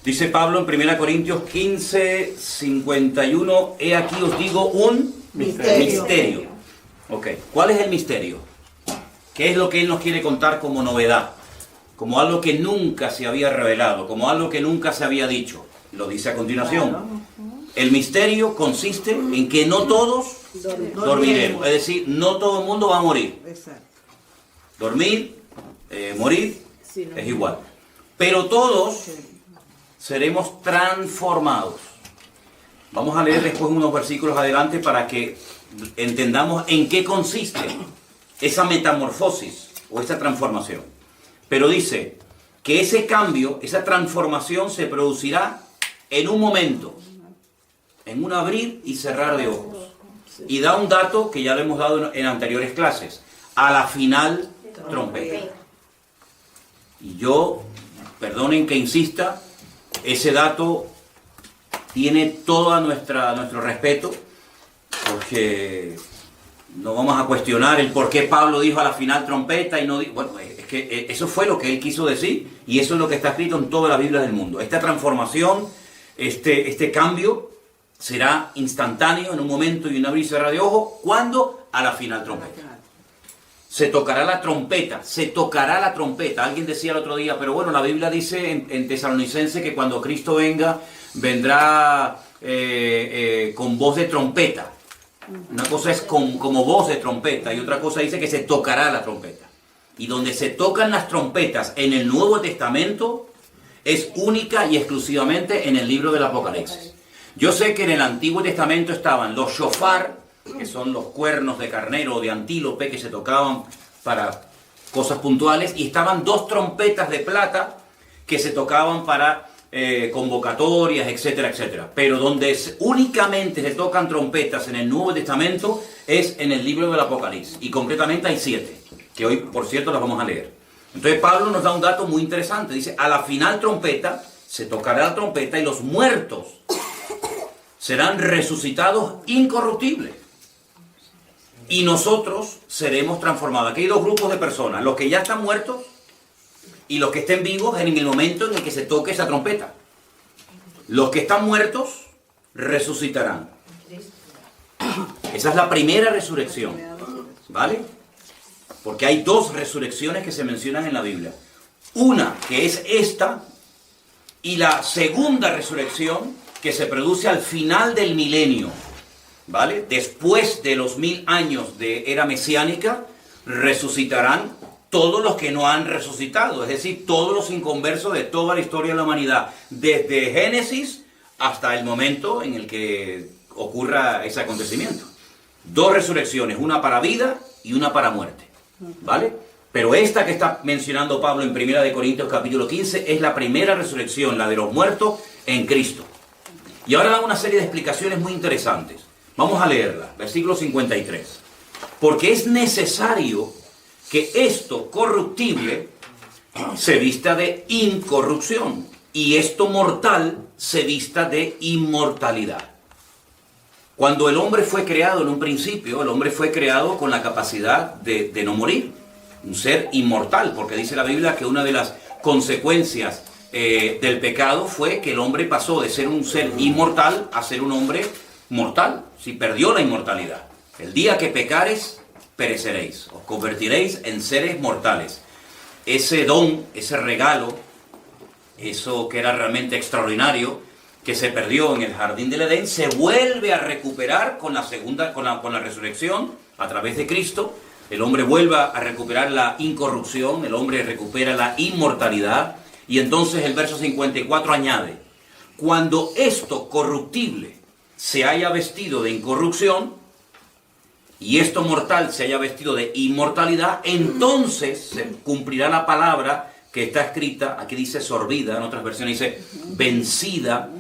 Dice Pablo en 1 Corintios 15, 51, he aquí os digo un misterio. Ok, ¿cuál es el misterio? ¿Qué es lo que él nos quiere contar como novedad? Como algo que nunca se había revelado, como algo que nunca se había dicho. Lo dice a continuación. El misterio consiste en que no todos dormiremos. Es decir, no todo el mundo va a morir. Dormir, morir, es igual. Pero todos seremos transformados. Vamos a leer después unos versículos adelante para que entendamos en qué consiste esa metamorfosis o esa transformación. Pero dice que ese cambio, esa transformación se producirá en un momento, en un abrir y cerrar de ojos. Y da un dato que ya lo hemos dado en anteriores clases, a la final trompeta. Y yo, perdonen que insista, ese dato tiene todo nuestro respeto, porque no vamos a cuestionar el por qué Pablo dijo a la final trompeta y no dijo... Bueno, es que eso fue lo que él quiso decir y eso es lo que está escrito en todas las Biblias del mundo. Esta transformación, este cambio será instantáneo en un momento y un abrir y cerrar de ojos. ¿Cuándo? A la final trompeta. Se tocará la trompeta, se tocará la trompeta. Alguien decía el otro día, pero bueno, la Biblia dice en Tesalonicense que cuando Cristo venga, vendrá con voz de trompeta. Una cosa es como voz de trompeta y otra cosa dice que se tocará la trompeta. Y donde se tocan las trompetas en el Nuevo Testamento es única y exclusivamente en el libro del Apocalipsis. Yo sé que en el Antiguo Testamento estaban los shofar, que son los cuernos de carnero o de antílope que se tocaban para cosas puntuales, y estaban dos trompetas de plata que se tocaban para convocatorias, etcétera, etcétera. Pero donde únicamente se tocan trompetas en el Nuevo Testamento es en el libro del Apocalipsis, y concretamente hay 7, que hoy, por cierto, las vamos a leer. Entonces Pablo nos da un dato muy interesante, dice, a la final trompeta, se tocará la trompeta y los muertos serán resucitados incorruptibles. Y nosotros seremos transformados. Aquí hay dos grupos de personas, los que ya están muertos y los que estén vivos en el momento en el que se toque esa trompeta. Los que están muertos resucitarán. Esa es la primera resurrección, ¿vale? Porque hay dos resurrecciones que se mencionan en la Biblia. Una que es esta y la segunda resurrección que se produce al final del milenio. ¿Vale? Después de los 1000 años de era mesiánica, resucitarán todos los que no han resucitado, es decir, todos los inconversos de toda la historia de la humanidad, desde Génesis hasta el momento en el que ocurra ese acontecimiento. Dos resurrecciones, una para vida y una para muerte, ¿vale? Pero esta que está mencionando Pablo en 1 Corintios capítulo 15 es la primera resurrección, la de los muertos en Cristo. Y ahora da una serie de explicaciones muy interesantes. Vamos a leerla, versículo 53. Porque es necesario que esto corruptible se vista de incorrupción y esto mortal se vista de inmortalidad. Cuando el hombre fue creado en un principio, el hombre fue creado con la capacidad de no morir, un ser inmortal, porque dice la Biblia que una de las consecuencias del pecado fue que el hombre pasó de ser un ser inmortal a ser un hombre mortal, si perdió la inmortalidad. El día que pecares, pereceréis, os convertiréis en seres mortales. Ese don, ese regalo, eso que era realmente extraordinario, que se perdió en el jardín del Edén, se vuelve a recuperar con la resurrección a través de Cristo. El hombre vuelve a recuperar la incorrupción, el hombre recupera la inmortalidad, y entonces el verso 54 añade, cuando esto corruptible se haya vestido de incorrupción y esto mortal se haya vestido de inmortalidad, entonces se cumplirá la palabra que está escrita, aquí dice sorbida, en otras versiones dice vencida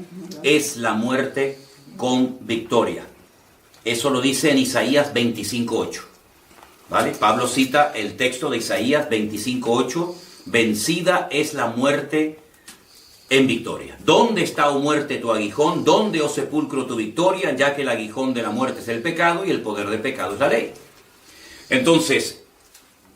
es la muerte con victoria. Eso lo dice en Isaías 25:8. ¿Vale? Pablo cita el texto de Isaías 25:8, vencida es la muerte en victoria. ¿Dónde está, oh muerte, tu aguijón? ¿Dónde, oh sepulcro, tu victoria? Ya que el aguijón de la muerte es el pecado y el poder del pecado es la ley. Entonces,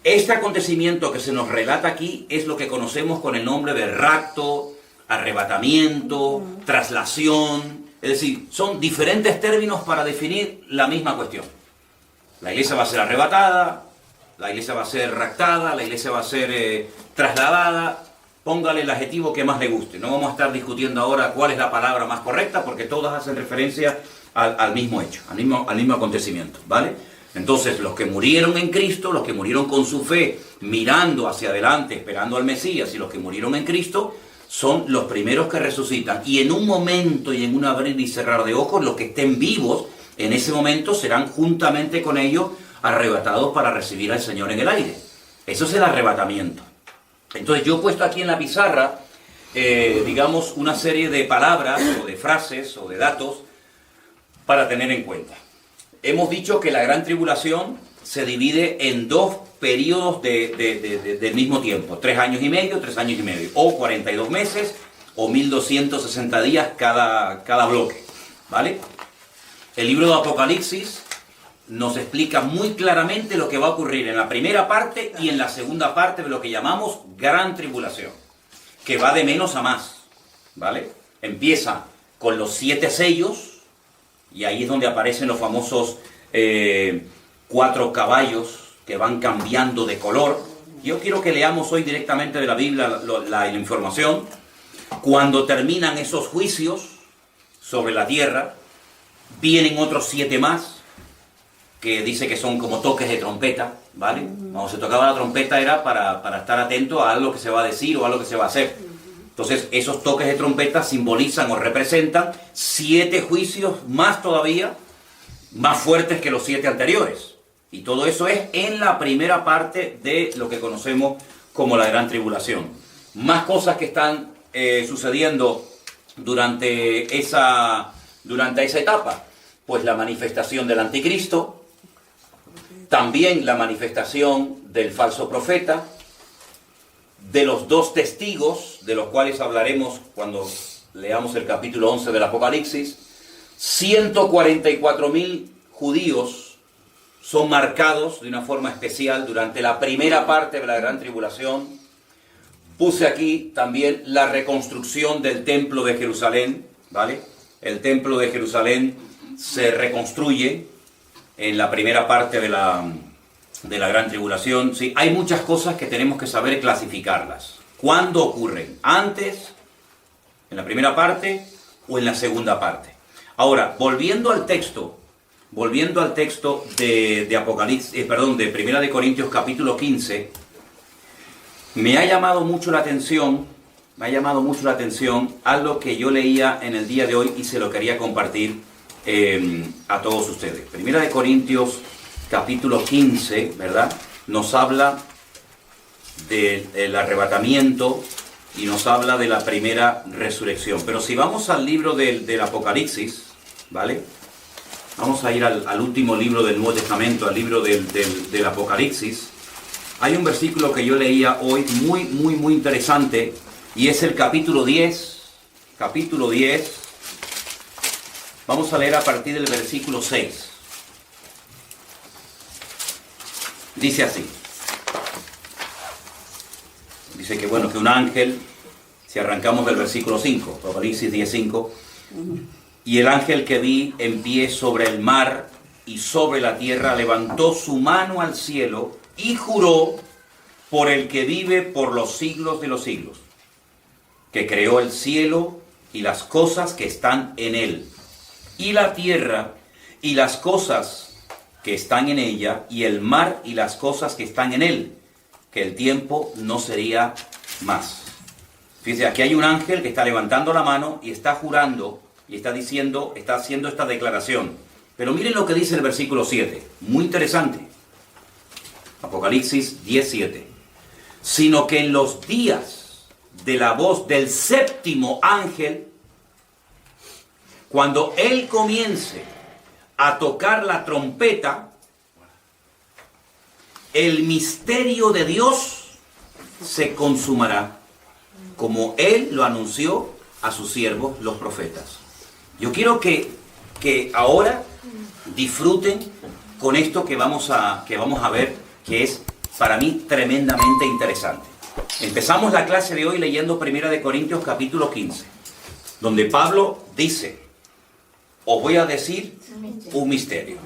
este acontecimiento que se nos relata aquí es lo que conocemos con el nombre de rapto, arrebatamiento, traslación. Es decir, son diferentes términos para definir la misma cuestión. La iglesia va a ser arrebatada, la iglesia va a ser raptada, la iglesia va a ser trasladada. Póngale el adjetivo que más le guste. No vamos a estar discutiendo ahora cuál es la palabra más correcta, porque todas hacen referencia al mismo hecho, al mismo acontecimiento, ¿vale? Entonces, los que murieron en Cristo, los que murieron con su fe, mirando hacia adelante, esperando al Mesías, y los que murieron en Cristo, son los primeros que resucitan. Y en un momento y en un abrir y cerrar de ojos, los que estén vivos en ese momento serán juntamente con ellos arrebatados para recibir al Señor en el aire. Eso es el arrebatamiento. Entonces yo he puesto aquí en la pizarra, digamos, una serie de palabras o de frases o de datos para tener en cuenta. Hemos dicho que la gran tribulación se divide en dos periodos del mismo tiempo, 3 años y medio, 3 años y medio, o 42 meses, o 1260 días cada bloque, ¿vale? El libro de Apocalipsis nos explica muy claramente lo que va a ocurrir en la primera parte y en la segunda parte de lo que llamamos gran tribulación, que va de menos a más, ¿vale? Empieza con los 7 sellos, y ahí es donde aparecen los famosos 4 caballos que van cambiando de color. Yo quiero que leamos hoy directamente de la Biblia la información. Cuando terminan esos juicios sobre la tierra, vienen otros 7 más, que dice que son como toques de trompeta, ¿vale? Cuando se tocaba la trompeta era para estar atento a algo que se va a decir o a algo que se va a hacer. Entonces, esos toques de trompeta simbolizan o representan 7 juicios más todavía, más fuertes que los 7 anteriores. Y todo eso es en la primera parte de lo que conocemos como la gran tribulación. Más cosas que están sucediendo durante esa etapa. Pues la manifestación del anticristo, también la manifestación del falso profeta, de los 2 testigos, de los cuales hablaremos cuando leamos el capítulo 11 del Apocalipsis. 144.000 judíos son marcados de una forma especial durante la primera parte de la gran tribulación. Puse aquí también la reconstrucción del templo de Jerusalén, ¿vale? El templo de Jerusalén se reconstruye en la primera parte de la gran tribulación. Sí, hay muchas cosas que tenemos que saber clasificarlas. ¿Cuándo ocurren? ¿Antes, en la primera parte o en la segunda parte? Ahora, volviendo al texto de Apocalipsis, de Primera de Corintios capítulo 15, me ha llamado mucho la atención algo que yo leía en el día de hoy y se lo quería compartir a todos ustedes. Primera de Corintios capítulo 15, ¿verdad? Nos habla del arrebatamiento y nos habla de la primera resurrección. Pero si vamos al libro del Apocalipsis, ¿vale? Vamos a ir al último libro del Nuevo Testamento, al libro del Apocalipsis. Hay un versículo que yo leía hoy muy interesante, y es el capítulo 10. Capítulo 10. Vamos a leer a partir del versículo 6. Dice así. Dice que que un ángel, si arrancamos del versículo 5, Apocalipsis 10:5, y el ángel que vi en pie sobre el mar y sobre la tierra levantó su mano al cielo y juró por el que vive por los siglos de los siglos, que creó el cielo y las cosas que están en él, y la tierra y las cosas que están en ella, y el mar y las cosas que están en él, que el tiempo no sería más. Fíjense, aquí hay un ángel que está levantando la mano y está jurando, y está haciendo esta declaración. Pero miren lo que dice el versículo 7, muy interesante. Apocalipsis 10:7. Sino que en los días de la voz del 7º ángel, cuando él comience a tocar la trompeta, el misterio de Dios se consumará, como él lo anunció a sus siervos los profetas. Yo quiero que ahora disfruten con esto que vamos a ver, que es para mí tremendamente interesante. Empezamos la clase de hoy leyendo 1 Corintios capítulo 15, donde Pablo dice, os voy a decir un misterio.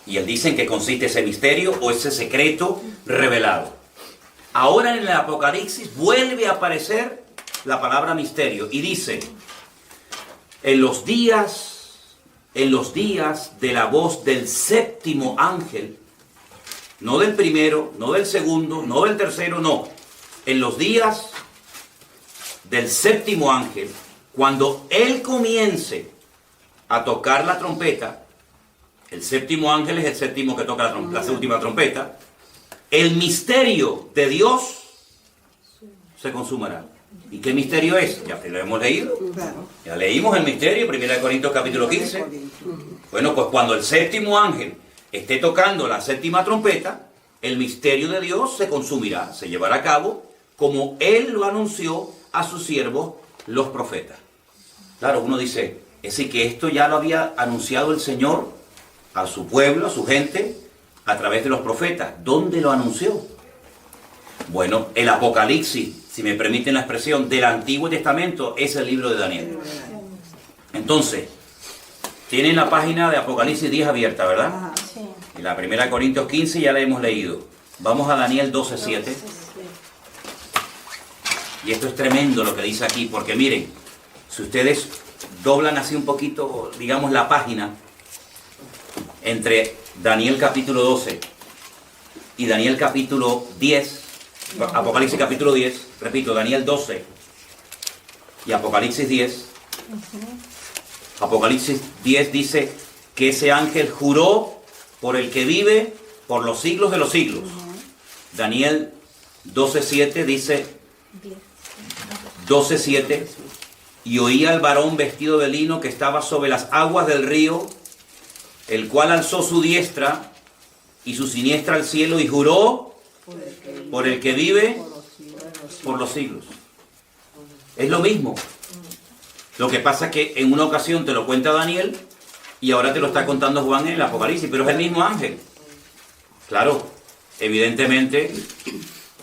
Y él dice en qué consiste ese misterio o ese secreto revelado. Ahora en el Apocalipsis vuelve a aparecer la palabra misterio y dice, en los días de la voz del séptimo ángel, no del primero, no del segundo, no del tercero, no. En los días del séptimo ángel, cuando él comience a tocar la trompeta, el séptimo ángel es el séptimo que toca la última trompeta, el misterio de Dios se consumará. ¿Y qué misterio es? Ya lo hemos leído. Ya leímos el misterio, 1 Corintios capítulo 15. Bueno, pues cuando el séptimo ángel esté tocando la séptima trompeta, el misterio de Dios se consumirá, se llevará a cabo, como Él lo anunció a sus siervos, los profetas. Claro, uno dice, es decir, que esto ya lo había anunciado el Señor a su pueblo, a su gente, a través de los profetas. ¿Dónde lo anunció? Bueno, el Apocalipsis, si me permiten la expresión, del Antiguo Testamento es el libro de Daniel. Entonces, tienen la página de Apocalipsis 10 abierta, ¿verdad? Sí. Y la 1 Corintios 15 ya la hemos leído. Vamos a Daniel 12:7. Y esto es tremendo lo que dice aquí, porque miren, si ustedes doblan así un poquito, digamos, la página entre Daniel capítulo 12 y Daniel capítulo 10, Apocalipsis capítulo 10, repito, Daniel 12 y Apocalipsis 10. Apocalipsis 10 dice que ese ángel juró por el que vive por los siglos de los siglos. Daniel 12:7 dice, 12:7, y oía al varón vestido de lino que estaba sobre las aguas del río, el cual alzó su diestra y su siniestra al cielo y juró por el que vive por los siglos. Es lo mismo. Lo que pasa es que en una ocasión te lo cuenta Daniel y ahora te lo está contando Juan en el Apocalipsis, pero es el mismo ángel. Claro, evidentemente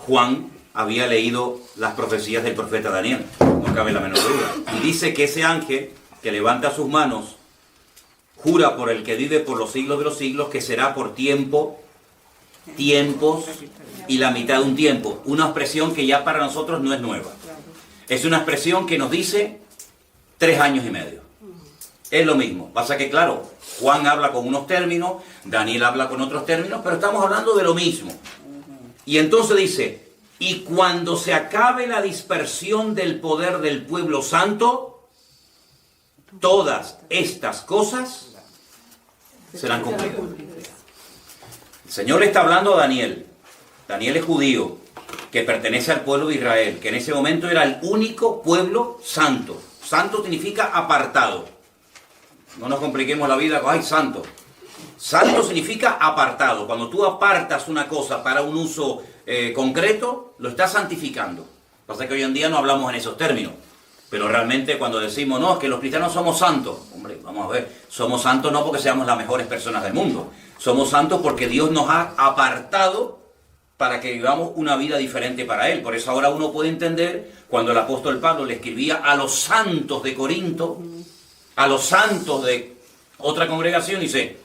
Juan había leído las profecías del profeta Daniel, no cabe la menor duda. Y dice que ese ángel que levanta sus manos jura por el que vive por los siglos de los siglos, que será por tiempos y la mitad de un tiempo. Una expresión que ya para nosotros no es nueva. Es una expresión que nos dice 3 años y medio. Es lo mismo. Pasa que, claro, Juan habla con unos términos, Daniel habla con otros términos, pero estamos hablando de lo mismo. Y entonces dice, y cuando se acabe la dispersión del poder del pueblo santo, todas estas cosas serán cumplidas. El Señor le está hablando a Daniel. Daniel es judío, que pertenece al pueblo de Israel, que en ese momento era el único pueblo santo. Santo significa apartado. No nos compliquemos la vida con, ay, santo. Santo significa apartado. Cuando tú apartas una cosa para un uso concreto, lo estás santificando. Pasa que hoy en día no hablamos en esos términos. Pero realmente cuando decimos, no, es que los cristianos somos santos. Hombre, vamos a ver, somos santos no porque seamos las mejores personas del mundo. Somos santos porque Dios nos ha apartado para que vivamos una vida diferente para Él. Por eso ahora uno puede entender cuando el apóstol Pablo le escribía a los santos de Corinto, a los santos de otra congregación, y dice,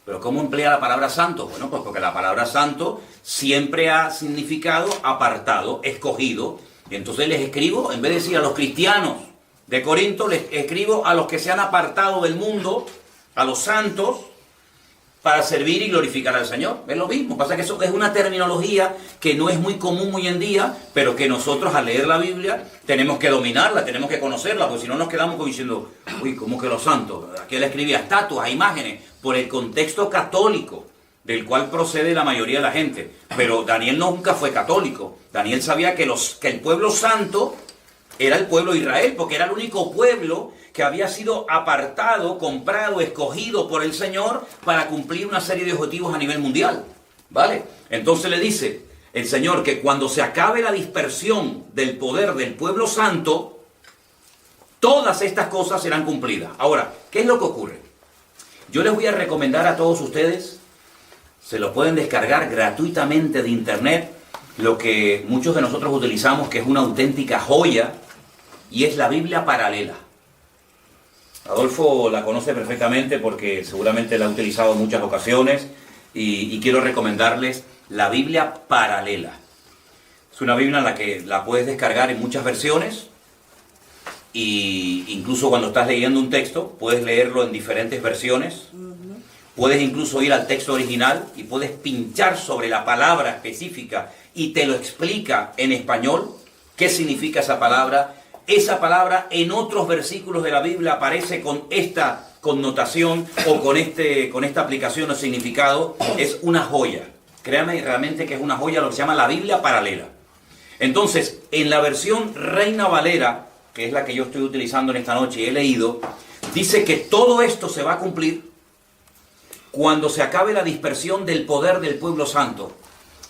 ¿pero cómo emplea la palabra santo? Bueno, pues porque la palabra santo siempre ha significado apartado, escogido. Y entonces les escribo, en vez de decir a los cristianos de Corinto, les escribo a los que se han apartado del mundo, a los santos, para servir y glorificar al Señor. Es lo mismo. Pasa que eso es una terminología que no es muy común hoy en día, pero que nosotros al leer la Biblia tenemos que dominarla, tenemos que conocerla, porque si no nos quedamos como diciendo, uy, ¿cómo que los santos? Aquí él escribía estatuas, a imágenes, por el contexto católico del cual procede la mayoría de la gente. Pero Daniel nunca fue católico. Daniel sabía que el pueblo santo era el pueblo de Israel, porque era el único pueblo que había sido apartado, comprado, escogido por el Señor para cumplir una serie de objetivos a nivel mundial. ¿Vale? Entonces le dice el Señor que cuando se acabe la dispersión del poder del pueblo santo, todas estas cosas serán cumplidas. Ahora, ¿qué es lo que ocurre? Yo les voy a recomendar a todos ustedes, se lo pueden descargar gratuitamente de internet, lo que muchos de nosotros utilizamos, que es una auténtica joya, y es la Biblia paralela. Adolfo la conoce perfectamente porque seguramente la ha utilizado en muchas ocasiones, y quiero recomendarles la Biblia paralela. Es una Biblia en la que la puedes descargar en muchas versiones, y incluso cuando estás leyendo un texto, puedes leerlo en diferentes versiones. Puedes incluso ir al texto original y puedes pinchar sobre la palabra específica y te lo explica en español qué significa esa palabra. Esa palabra en otros versículos de la Biblia aparece con esta connotación o con esta aplicación o significado. Es una joya. Créame realmente que es una joya, lo que se llama la Biblia paralela. Entonces, en la versión Reina Valera, que es la que yo estoy utilizando en esta noche y he leído, dice que todo esto se va a cumplir cuando se acabe la dispersión del poder del pueblo santo.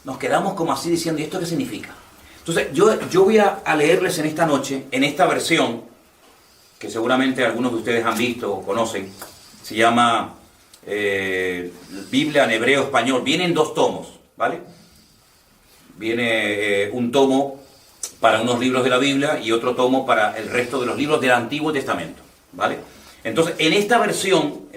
Nos quedamos como así diciendo, ¿y esto qué significa? Entonces, yo voy a leerles en esta noche, en esta versión, que seguramente algunos de ustedes han visto o conocen, se llama Biblia en hebreo español. Vienen 2 tomos, ¿vale? Viene un tomo para unos libros de la Biblia y otro tomo para el resto de los libros del Antiguo Testamento, ¿vale? Entonces, en esta versión,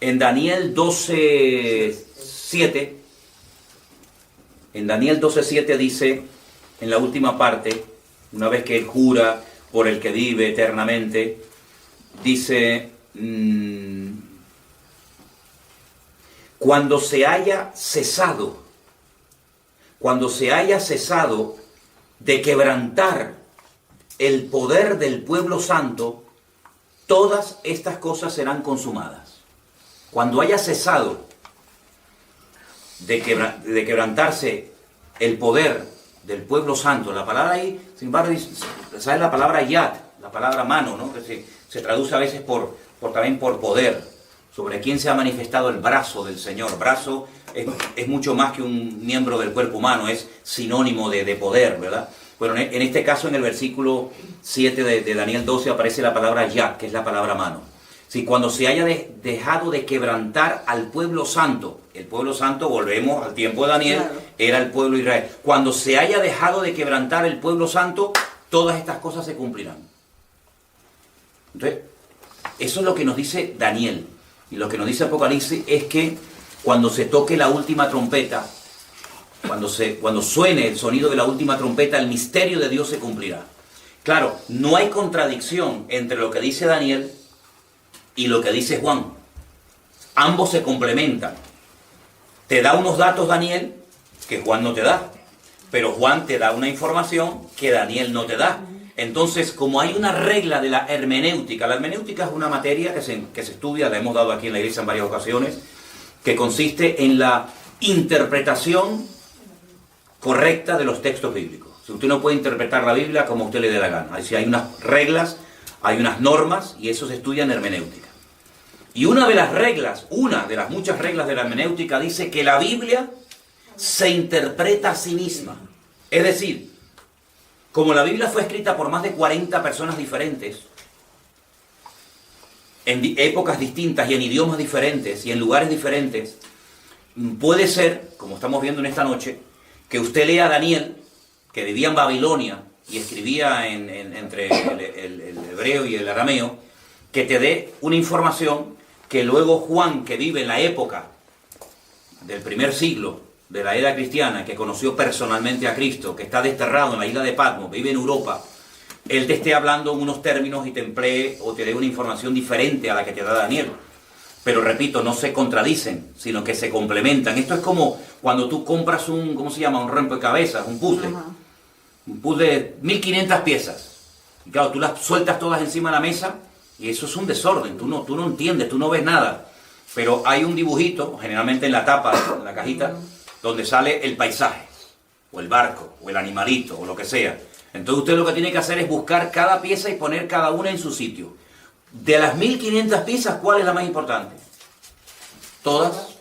en Daniel 12:7, dice, en la última parte, una vez que él jura por el que vive eternamente, dice, cuando se haya cesado de quebrantar el poder del pueblo santo, todas estas cosas serán consumadas. Cuando haya cesado de quebrantarse el poder del pueblo santo, la palabra ahí, sin embargo, ¿sabes? La palabra yad, la palabra mano, ¿no? Que se traduce a veces también por poder, sobre quien se ha manifestado el brazo del Señor. Brazo es mucho más que un miembro del cuerpo humano, es sinónimo de poder, ¿verdad? Bueno, en este caso, en el versículo 7 de Daniel 12 aparece la palabra yad, que es la palabra mano. Si cuando se haya dejado de quebrantar al pueblo santo, el pueblo santo, volvemos al tiempo de Daniel, claro, era el pueblo de Israel. Cuando se haya dejado de quebrantar el pueblo santo, todas estas cosas se cumplirán. Entonces, eso es lo que nos dice Daniel. Y lo que nos dice Apocalipsis es que cuando se toque la última trompeta, cuando suene el sonido de la última trompeta, el misterio de Dios se cumplirá. Claro, no hay contradicción entre lo que dice Daniel y lo que dice Juan. Ambos se complementan. Te da unos datos Daniel que Juan no te da, pero Juan te da una información que Daniel no te da. Entonces, como hay una regla de la hermenéutica es una materia que se estudia, la hemos dado aquí en la iglesia en varias ocasiones, que consiste en la interpretación correcta de los textos bíblicos. Si usted no puede interpretar la Biblia como usted le dé la gana, si hay unas reglas, hay unas normas, y eso se estudia en hermenéutica. Y una de las muchas reglas de la hermenéutica dice que la Biblia se interpreta a sí misma. Es decir, como la Biblia fue escrita por más de 40 personas diferentes, en épocas distintas y en idiomas diferentes y en lugares diferentes, puede ser, como estamos viendo en esta noche, que usted lea a Daniel, que vivía en Babilonia y escribía entre el hebreo y el arameo, que te dé una información que luego Juan, que vive en la época del primer siglo de la era cristiana, que conoció personalmente a Cristo, que está desterrado en la isla de Patmos, vive en Europa, él te esté hablando en unos términos y te emplee o te dé una información diferente a la que te da Daniel. Pero repito, no se contradicen, sino que se complementan. Esto es como cuando tú compras un rompecabezas, un puzzle. Un puzzle de 1500 piezas. Y claro, tú las sueltas todas encima de la mesa y eso es un desorden. Tú no entiendes, tú no ves nada. Pero hay un dibujito, generalmente en la tapa, en la cajita, donde sale el paisaje, o el barco, o el animalito, o lo que sea. Entonces usted lo que tiene que hacer es buscar cada pieza y poner cada una en su sitio. De las 1500 piezas, ¿cuál es la más importante? Todas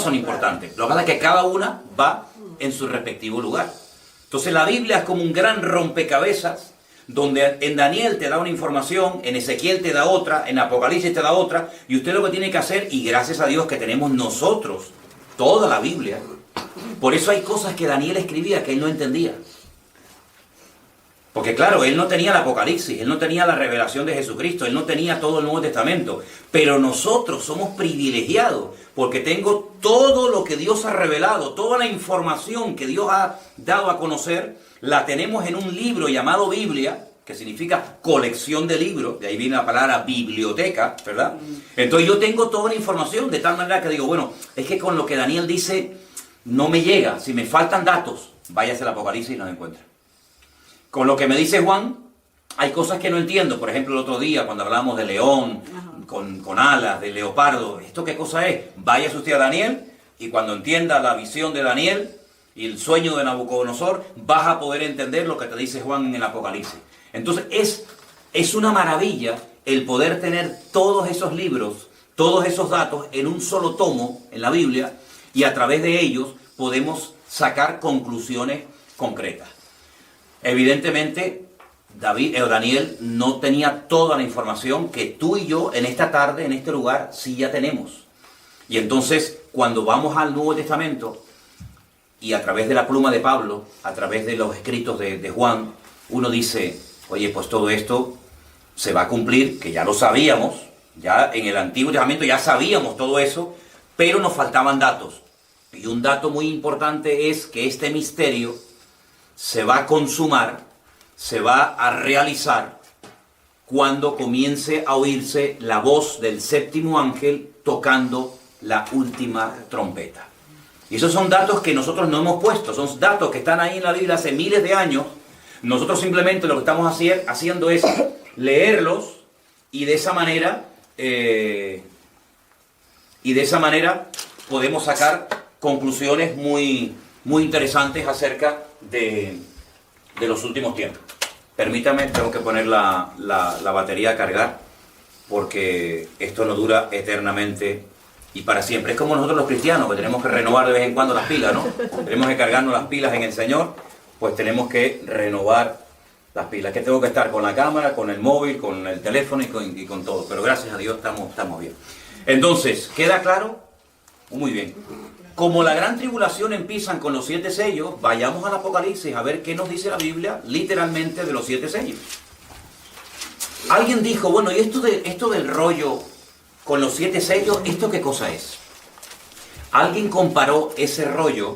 son importantes. Lo que pasa es que cada una va en su respectivo lugar. Entonces la Biblia es como un gran rompecabezas, donde en Daniel te da una información, en Ezequiel te da otra, en Apocalipsis te da otra, y usted lo que tiene que hacer, y gracias a Dios que tenemos nosotros toda la Biblia, Por eso hay cosas que Daniel escribía que él no entendía. Porque claro, él no tenía el Apocalipsis, él no tenía la revelación de Jesucristo, él no tenía todo el Nuevo Testamento. Pero nosotros somos privilegiados porque tengo todo lo que Dios ha revelado, toda la información que Dios ha dado a conocer, la tenemos en un libro llamado Biblia, que significa colección de libros, de ahí viene la palabra biblioteca, ¿verdad? Entonces yo tengo toda la información, de tal manera que digo, bueno, es que con lo que Daniel dice no me llega, si me faltan datos, váyase al Apocalipsis y los encuentra. Con lo que me dice Juan, hay cosas que no entiendo. Por ejemplo, el otro día, cuando hablamos de león, con alas, de leopardo, ¿esto qué cosa es? Váyase usted a Daniel, y cuando entienda la visión de Daniel y el sueño de Nabucodonosor, vas a poder entender lo que te dice Juan en el Apocalipsis. Entonces, es una maravilla el poder tener todos esos libros, todos esos datos en un solo tomo en la Biblia, y a través de ellos podemos sacar conclusiones concretas. Evidentemente, Daniel no tenía toda la información que tú y yo en esta tarde, en este lugar, sí ya tenemos. Y entonces, cuando vamos al Nuevo Testamento, y a través de la pluma de Pablo, a través de los escritos de Juan, uno dice, oye, pues todo esto se va a cumplir, que ya lo sabíamos, ya en el Antiguo Testamento ya sabíamos todo eso, pero nos faltaban datos. Y un dato muy importante es que este misterio se va a consumar, se va a realizar cuando comience a oírse la voz del séptimo ángel tocando la última trompeta. Y esos son datos que nosotros no hemos puesto, son datos que están ahí en la Biblia hace miles de años. Nosotros simplemente lo que estamos haciendo es leerlos y de esa manera podemos sacar conclusiones muy, muy interesantes acerca de los últimos tiempos. Permítame, tengo que poner la batería a cargar, porque esto no dura eternamente y para siempre. Es como nosotros los cristianos, que tenemos que renovar de vez en cuando las pilas, ¿no? Tenemos que cargarnos las pilas en el Señor, pues tenemos que renovar las pilas. Que tengo que estar con la cámara, con el móvil, con el teléfono y con todo. Pero gracias a Dios estamos bien. Entonces, ¿queda claro? Muy bien. Como la gran tribulación empiezan con los 7 sellos, vayamos al Apocalipsis a ver qué nos dice la Biblia literalmente de los 7 sellos. Alguien dijo, bueno, ¿y esto del rollo con los 7 sellos, esto qué cosa es? Alguien comparó ese rollo,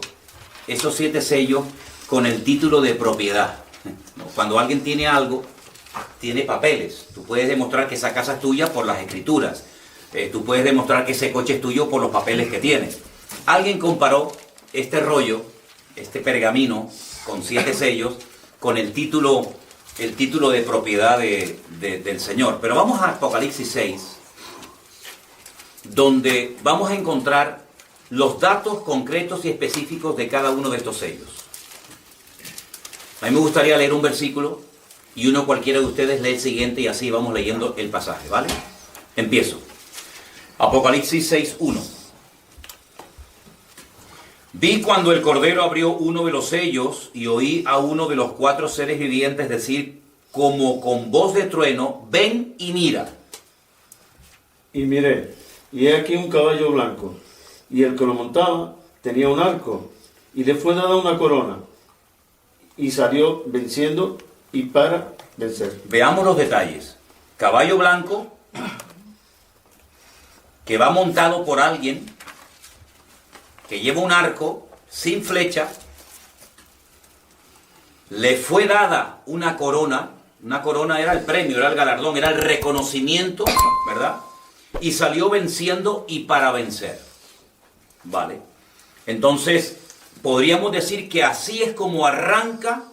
esos 7 sellos, con el título de propiedad. Cuando alguien tiene algo, tiene papeles. Tú puedes demostrar que esa casa es tuya por las escrituras. Tú puedes demostrar que ese coche es tuyo por los papeles que tienes. Alguien comparó este rollo, este pergamino con 7 sellos, con el título de propiedad del Señor. Pero vamos a Apocalipsis 6, donde vamos a encontrar los datos concretos y específicos de cada uno de estos sellos. A mí me gustaría leer un versículo y uno cualquiera de ustedes lee el siguiente y así vamos leyendo el pasaje, ¿vale? Empiezo. Apocalipsis 6:1. Vi cuando el Cordero abrió uno de los sellos y oí a uno de los 4 seres vivientes decir, como con voz de trueno, ven y mira. Y miré, y he aquí un caballo blanco, y el que lo montaba tenía un arco, y le fue dada una corona, y salió venciendo y para vencer. Veamos los detalles. Caballo blanco, que va montado por alguien, que lleva un arco sin flecha, le fue dada una corona era el premio, era el galardón, era el reconocimiento, ¿verdad? Y salió venciendo y para vencer. Vale. Entonces, podríamos decir que así es como arranca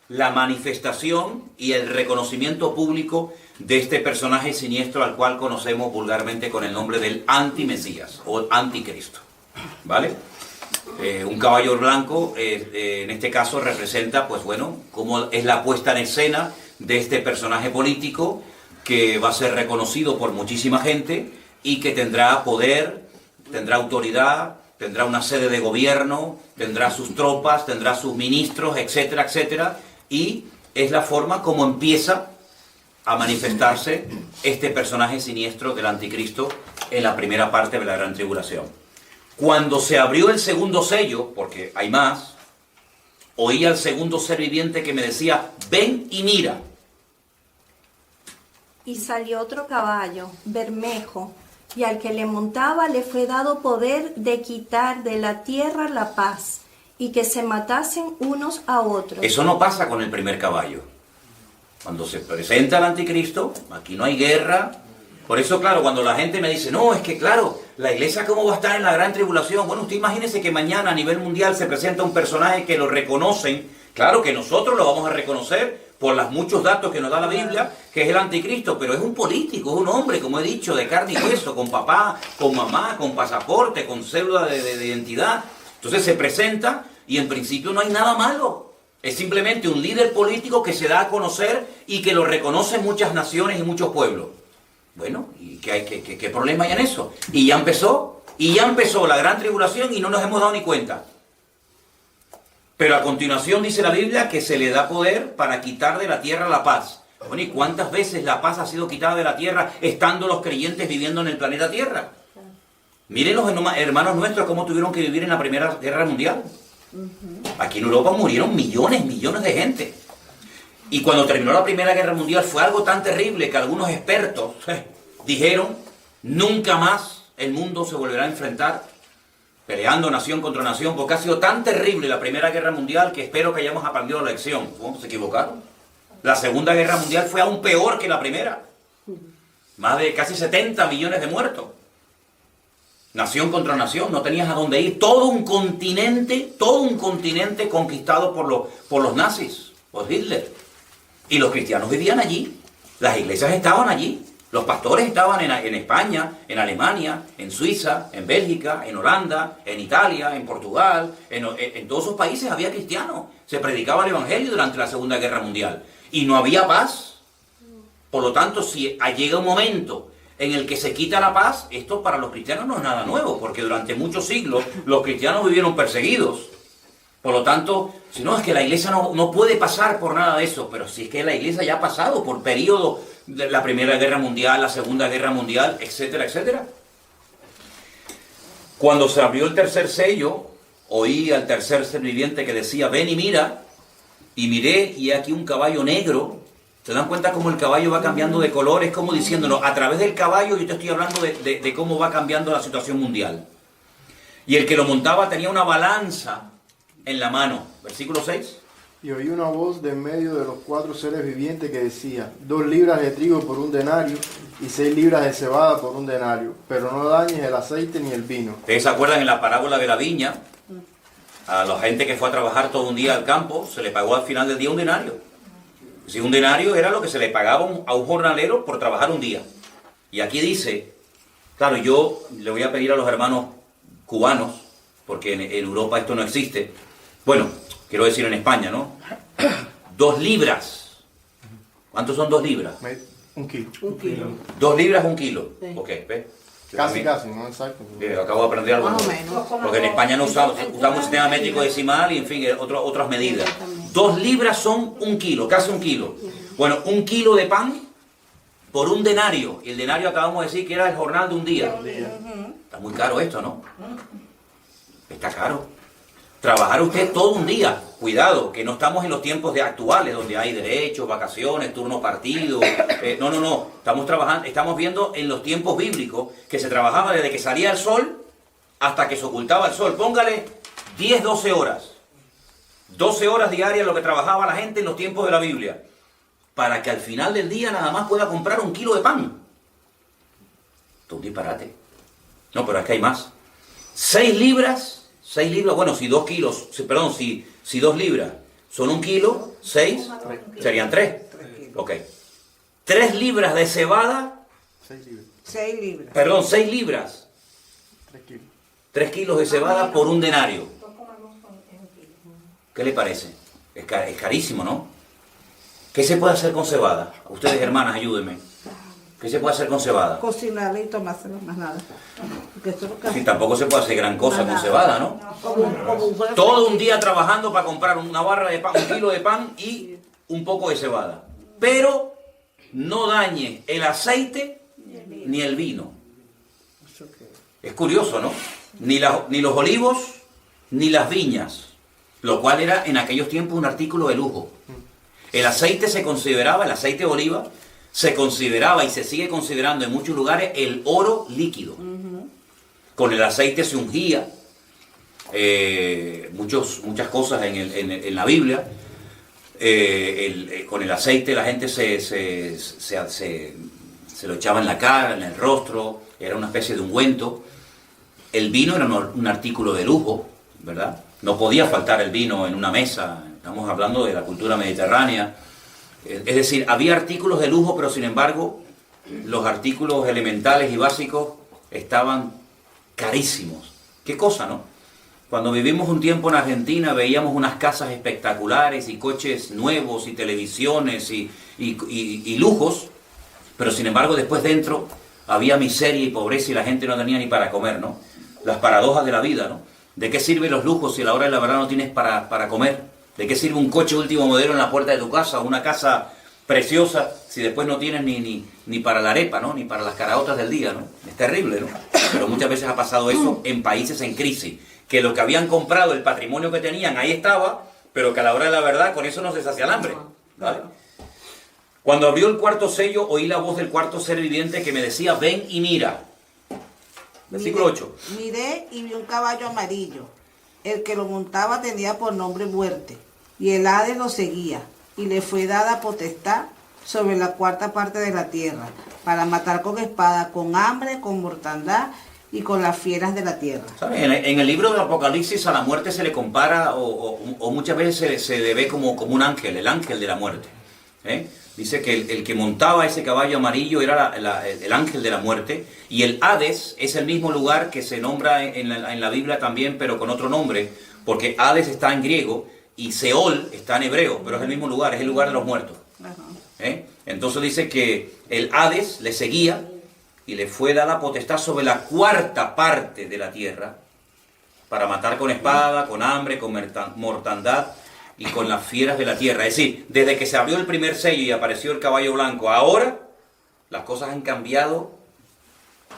la manifestación y el reconocimiento público de este personaje siniestro al cual conocemos vulgarmente con el nombre del antimesías o anticristo. ¿Vale? Un caballo blanco, en este caso representa, pues bueno, cómo es la puesta en escena de este personaje político que va a ser reconocido por muchísima gente y que tendrá poder, tendrá autoridad, tendrá una sede de gobierno, tendrá sus tropas, tendrá sus ministros, etcétera, etcétera, y es la forma como empieza a manifestarse este personaje siniestro del anticristo en la primera parte de la gran tribulación. Cuando se abrió el segundo sello, porque hay más, oí al segundo ser viviente que me decía, ven y mira. Y salió otro caballo, bermejo, y al que le montaba le fue dado poder de quitar de la tierra la paz, y que se matasen unos a otros. Eso no pasa con el primer caballo. Cuando se presenta el anticristo, aquí no hay guerra. Por eso, claro, cuando la gente me dice, no, es que claro, la iglesia cómo va a estar en la gran tribulación. Bueno, usted imagínese que mañana a nivel mundial se presenta un personaje que lo reconocen. Claro que nosotros lo vamos a reconocer por los muchos datos que nos da la Biblia, que es el anticristo, pero es un político, es un hombre, como he dicho, de carne y hueso, con papá, con mamá, con pasaporte, con cédula de identidad. Entonces se presenta y en principio no hay nada malo. Es simplemente un líder político que se da a conocer y que lo reconocen muchas naciones y muchos pueblos. Bueno, ¿y qué problema hay en eso? Y ya empezó la gran tribulación y no nos hemos dado ni cuenta. Pero a continuación dice la Biblia que se le da poder para quitar de la tierra la paz. Bueno, ¿y cuántas veces la paz ha sido quitada de la tierra estando los creyentes viviendo en el planeta Tierra? Miren los hermanos nuestros cómo tuvieron que vivir en la Primera Guerra Mundial. Aquí en Europa murieron millones de gente. Y cuando terminó la Primera Guerra Mundial fue algo tan terrible que algunos expertos dijeron, nunca más el mundo se volverá a enfrentar peleando nación contra nación, porque ha sido tan terrible la Primera Guerra Mundial que espero que hayamos aprendido la lección. ¿Cómo se equivocaron? La Segunda Guerra Mundial fue aún peor que la primera. Más de casi 70 millones de muertos. Nación contra nación, no tenías a dónde ir. Todo un continente conquistado por los nazis, por Hitler. Y los cristianos vivían allí, las iglesias estaban allí, los pastores estaban en España, en Alemania, en Suiza, en Bélgica, en Holanda, en Italia, en Portugal, en todos esos países había cristianos. Se predicaba el evangelio durante la Segunda Guerra Mundial y no había paz. Por lo tanto, si llega un momento en el que se quita la paz, esto para los cristianos no es nada nuevo, porque durante muchos siglos los cristianos vivieron perseguidos. Por lo tanto, si no, es que la iglesia no puede pasar por nada de eso, pero si es que la iglesia ya ha pasado por periodo de la Primera Guerra Mundial, la Segunda Guerra Mundial, etcétera, etcétera. Cuando se abrió el tercer sello, oí al tercer ser viviente que decía, ven y mira, y miré, y aquí un caballo negro. ¿Se dan cuenta cómo el caballo va cambiando de color? Es como diciéndonos, a través del caballo yo te estoy hablando de cómo va cambiando la situación mundial. Y el que lo montaba tenía una balanza en la mano. Versículo 6. Y oí una voz de en medio de los 4 seres vivientes que decía, 2 libras de trigo por 1 denario y 6 libras de cebada por 1 denario, pero no dañes el aceite ni el vino. ¿Ustedes se acuerdan en la parábola de la viña? A la gente que fue a trabajar todo un día al campo, se le pagó al final del día 1 denario. Si 1 denario era lo que se le pagaba a un jornalero por trabajar un día. Y aquí dice, claro, yo le voy a pedir a los hermanos cubanos, porque en Europa esto no existe. Bueno, quiero decir en España, ¿no? 2 libras. ¿Cuántos son 2 libras? 1 kilo. 2 libras, 1 kilo. Sí. Ok, ¿ves? Casi, no exacto. Acabo de aprender algo. Más o menos. Porque en España no usamos un sistema métrico decimal y en fin, otras medidas. 2 libras son 1 kilo, casi 1 kilo. Bueno, 1 kilo de pan por 1 denario. Y el denario acabamos de decir que era el jornal de un día. Está muy caro esto, ¿no? Está caro. Trabajar usted todo un día. Cuidado, que no estamos en los tiempos actuales, donde hay derechos, vacaciones, turno partido. No. Estamos viendo en los tiempos bíblicos que se trabajaba desde que salía el sol hasta que se ocultaba el sol. Póngale 10, 12 horas. 12 horas diarias lo que trabajaba la gente en los tiempos de la Biblia. Para que al final del día nada más pueda comprar 1 kilo de pan. Esto es un disparate. No, pero es que hay más. 6 libras, bueno, si 2 kilos, perdón, si 2 libras son 1 kilo, 6 serían 3. Ok. 3 libras de cebada. 6 libras. 6 libras. Perdón, 6 libras. 3 kilos. 3 kilos de cebada por 1 denario. ¿Qué le parece? Es carísimo, ¿no? ¿Qué se puede hacer con cebada? Ustedes, hermanas, ayúdenme. ¿Qué se puede hacer con cebada? Cocinarla y tomársela, más nada. Porque esto es lo que Sí, tampoco se puede hacer gran cosa con cebada, ¿no? como Todo un día trabajando para comprar una barra de pan, 1 kilo de pan y un poco de cebada. Pero no dañe el aceite ni el vino. Es curioso, ¿no? ni los olivos, ni las viñas, lo cual era en aquellos tiempos un artículo de lujo. El aceite se consideraba, el aceite de oliva, se consideraba y se sigue considerando en muchos lugares el oro líquido. Con el aceite se ungía muchas cosas en la Biblia. Con el aceite la gente se lo echaba en la cara, en el rostro, era una especie de ungüento. El vino era un artículo de lujo, ¿verdad? No podía faltar el vino en una mesa, estamos hablando de la cultura mediterránea. Es decir, había artículos de lujo, pero sin embargo, los artículos elementales y básicos estaban carísimos. ¿Qué cosa, no? Cuando vivimos un tiempo en Argentina, veíamos unas casas espectaculares y coches nuevos y televisiones y lujos, pero sin embargo, después dentro había miseria y pobreza y la gente no tenía ni para comer, ¿no? Las paradojas de la vida, ¿no? ¿De qué sirven los lujos si a la hora de la verdad no tienes para comer? ¿De qué sirve un coche último modelo en la puerta de tu casa o una casa preciosa si después no tienes ni para la arepa, ¿no? Ni para las caraotas del día, ¿no? Es terrible, ¿no? Pero muchas veces ha pasado eso en países en crisis, que lo que habían comprado, el patrimonio que tenían, ahí estaba, pero que a la hora de la verdad con eso no se sacia el hambre, ¿vale? Cuando abrió el cuarto sello, oí la voz del cuarto ser viviente que me decía, ven y mira. Versículo 8. Miré y vi un caballo amarillo. El que lo montaba tenía por nombre Muerte, y el Hades lo seguía, y le fue dada potestad sobre la cuarta parte de la tierra, para matar con espada, con hambre, con mortandad y con las fieras de la tierra. ¿Sabes? En el libro del Apocalipsis a la muerte se le compara, o muchas veces se le ve como un ángel, el ángel de la muerte. Dice que el que montaba ese caballo amarillo era el ángel de la muerte, y el Hades es el mismo lugar que se nombra en la Biblia también, pero con otro nombre, porque Hades está en griego y Seol está en hebreo, pero es el mismo lugar, es el lugar de los muertos. Entonces dice que el Hades le seguía y le fue dada potestad sobre la cuarta parte de la tierra para matar con espada, con hambre, con mortandad y con las fieras de la tierra. Es decir, desde que se abrió el primer sello y apareció el caballo blanco, ahora las cosas han cambiado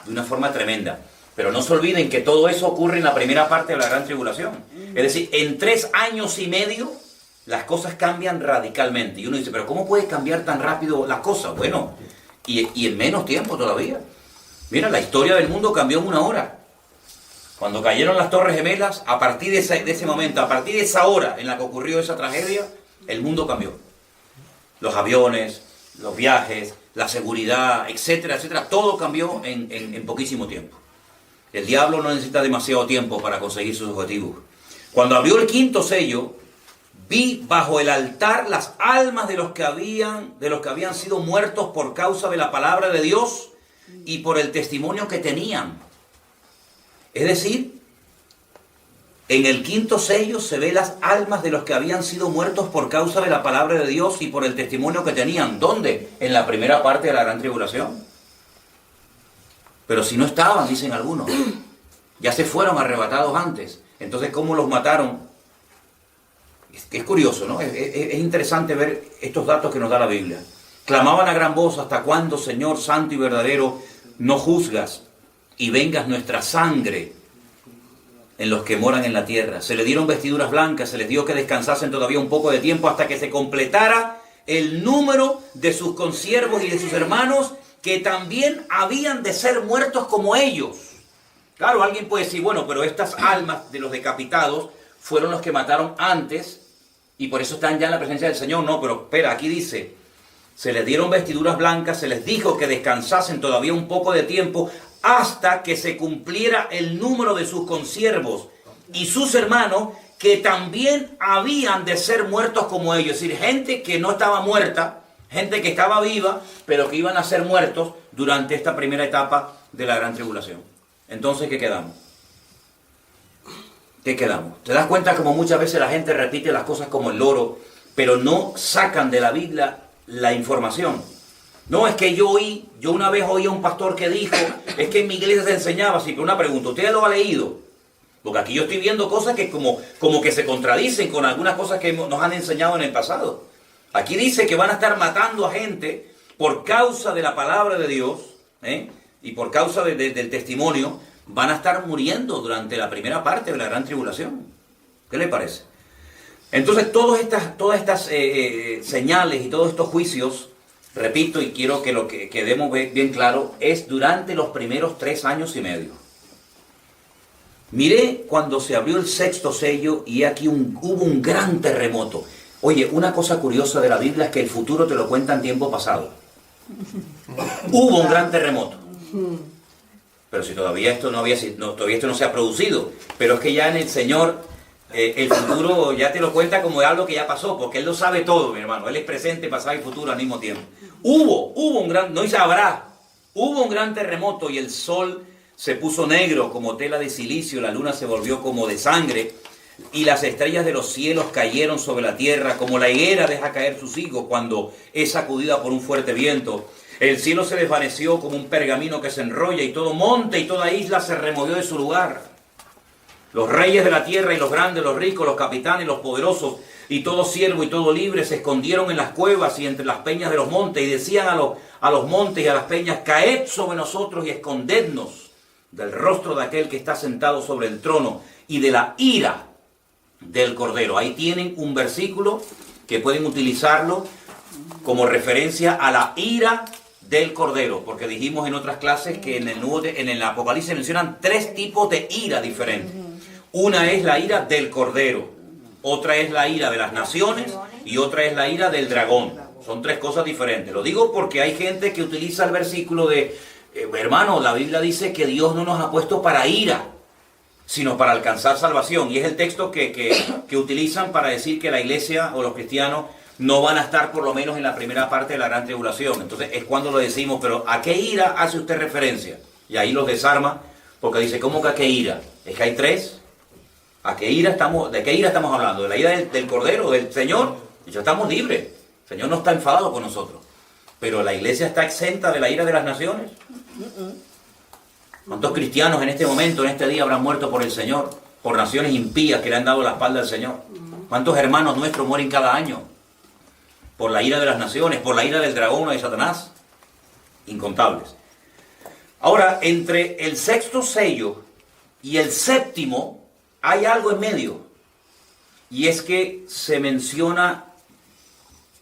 de una forma tremenda. Pero no se olviden que todo eso ocurre en la primera parte de la gran tribulación. Es decir, en 3 años y medio las cosas cambian radicalmente. Y uno dice, pero ¿cómo puede cambiar tan rápido las cosas? Bueno, y en menos tiempo todavía. Mira, la historia del mundo cambió en 1 hora. Cuando cayeron las Torres Gemelas, a partir de ese momento, a partir de esa hora en la que ocurrió esa tragedia, el mundo cambió. Los aviones, los viajes, la seguridad, etcétera, etcétera, todo cambió en poquísimo tiempo. El diablo no necesita demasiado tiempo para conseguir sus objetivos. Cuando abrió el quinto sello, vi bajo el altar las almas de los que habían sido muertos por causa de la palabra de Dios y por el testimonio que tenían. Es decir, en el quinto sello se ve las almas de los que habían sido muertos por causa de la palabra de Dios y por el testimonio que tenían. ¿Dónde? En la primera parte de la gran tribulación. Pero si no estaban, dicen algunos, ya se fueron arrebatados antes. Entonces, ¿cómo los mataron? Es curioso, ¿no? Es interesante ver estos datos que nos da la Biblia. Clamaban a gran voz, ¿hasta cuándo, Señor santo y verdadero, no juzgas y vengas nuestra sangre en los que moran en la tierra? Se les dieron vestiduras blancas, se les dio que descansasen todavía un poco de tiempo hasta que se completara el número de sus consiervos y de sus hermanos, que también habían de ser muertos como ellos. Claro, alguien puede decir, bueno, pero estas almas de los decapitados fueron los que mataron antes y por eso están ya en la presencia del Señor. No, pero espera, aquí dice, se les dieron vestiduras blancas, se les dijo que descansasen todavía un poco de tiempo hasta que se cumpliera el número de sus consiervos y sus hermanos, que también habían de ser muertos como ellos. Es decir, gente que no estaba muerta, gente que estaba viva, pero que iban a ser muertos durante esta primera etapa de la gran tribulación. Entonces, ¿qué quedamos? ¿Qué quedamos? ¿Te das cuenta como muchas veces la gente repite las cosas como el loro, pero no sacan de la Biblia la información? No, es que yo una vez oí a un pastor que dijo, es que en mi iglesia se enseñaba así, pero una pregunta, ¿usted lo ha leído? Porque aquí yo estoy viendo cosas que como que se contradicen con algunas cosas que nos han enseñado en el pasado. Aquí dice que van a estar matando a gente por causa de la palabra de Dios, y por causa del testimonio, van a estar muriendo durante la primera parte de la gran tribulación. ¿Qué le parece? Entonces, todas estas señales y todos estos juicios, repito, y quiero que lo que quedemos bien claro, es durante los primeros 3 años y medio. Miré cuando se abrió el sexto sello y aquí hubo un gran terremoto. Oye, una cosa curiosa de la Biblia es que el futuro te lo cuenta en tiempo pasado. Hubo un gran terremoto. Pero si todavía esto todavía esto no se ha producido. Pero es que ya en el Señor el futuro ya te lo cuenta como algo que ya pasó, porque Él lo sabe todo, mi hermano. Él es presente, pasado y futuro al mismo tiempo. Hubo un gran, no dice habrá, hubo un gran terremoto y el sol se puso negro como tela de silicio, la luna se volvió como de sangre y las estrellas de los cielos cayeron sobre la tierra como la higuera deja caer sus higos cuando es sacudida por un fuerte viento. El cielo se desvaneció como un pergamino que se enrolla y todo monte y toda isla se removió de su lugar. Los reyes de la tierra y los grandes, los ricos, los capitanes, los poderosos y todo siervo y todo libre se escondieron en las cuevas y entre las peñas de los montes y decían a los montes y a las peñas: caed sobre nosotros y escondednos del rostro de aquel que está sentado sobre el trono y de la ira del Cordero. Ahí tienen un versículo que pueden utilizarlo como referencia a la ira del Cordero, porque dijimos en otras clases que en el Apocalipsis se mencionan 3 tipos de ira diferentes. Una es la ira del Cordero, otra es la ira de las naciones y otra es la ira del dragón. Son 3 cosas diferentes. Lo digo porque hay gente que utiliza el versículo de, hermano, la Biblia dice que Dios no nos ha puesto para ira, sino para alcanzar salvación. Y es el texto que utilizan para decir que la iglesia o los cristianos no van a estar por lo menos en la primera parte de la gran tribulación. Entonces es cuando lo decimos, pero ¿a qué ira hace usted referencia? Y ahí los desarma, porque dice, ¿cómo que a qué ira? Es que hay 3. ¿De qué ira estamos hablando? ¿De la ira del Cordero, del Señor? Y ya estamos libres. El Señor no está enfadado con nosotros. Pero la iglesia está exenta de la ira de las naciones. ¿Cuántos cristianos en este momento, en este día, habrán muerto por el Señor? Por naciones impías que le han dado la espalda al Señor. ¿Cuántos hermanos nuestros mueren cada año? Por la ira de las naciones, por la ira del dragón o de Satanás. Incontables. Ahora, entre el sexto sello y el séptimo hay algo en medio. Y es que se menciona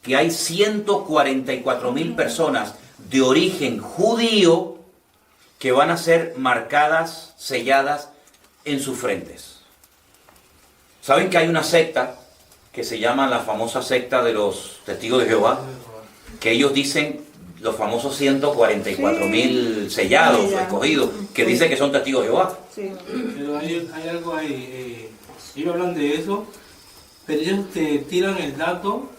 que hay 144,000 personas de origen judío que van a ser marcadas, selladas en sus frentes. ¿Saben que hay una secta que se llama la famosa secta de los testigos de Jehová? Que ellos dicen, los famosos 144,000 sellados o escogidos, que dicen que son testigos de Jehová. Sí. Pero hay algo ahí, ellos hablan de eso, pero ellos te tiran el dato,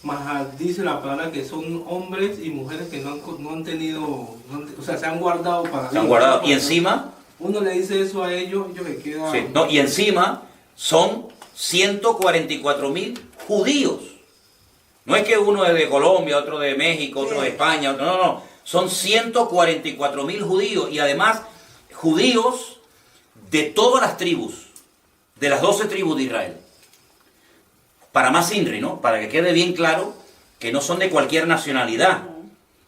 más dice la palabra que son hombres y mujeres que no han tenido, o sea, se han guardado para... Se han guardado, y encima... Uno le dice eso a ellos le queda... Sí, no, y encima son 144,000 judíos. No es que uno es de Colombia, otro de México, otro de España, otro, no. Son 144,000 judíos y además judíos de todas las tribus, de las 12 tribus de Israel. Para más INRI, ¿no? Para que quede bien claro que no son de cualquier nacionalidad,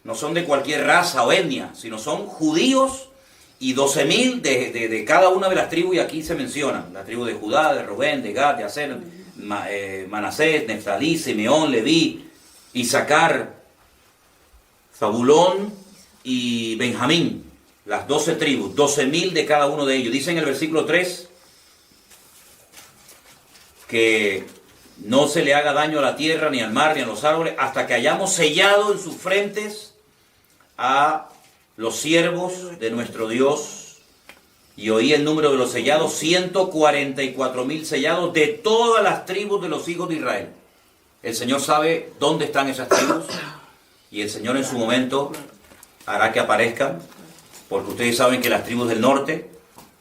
no son de cualquier raza o etnia, sino son judíos y 12,000 de cada una de las tribus, y aquí se mencionan la tribu de Judá, de Rubén, de Gad, de Aser, Manasés, Neftalí, Simeón, Leví, Isaacar, Zabulón y Benjamín, las 12 tribus, 12,000 de cada uno de ellos. Dice en el versículo 3 que no se le haga daño a la tierra, ni al mar, ni a los árboles, hasta que hayamos sellado en sus frentes a los siervos de nuestro Dios. Y oí el número de los sellados, 144,000 sellados de todas las tribus de los hijos de Israel. El Señor sabe dónde están esas tribus, y el Señor en su momento hará que aparezcan, porque ustedes saben que las tribus del norte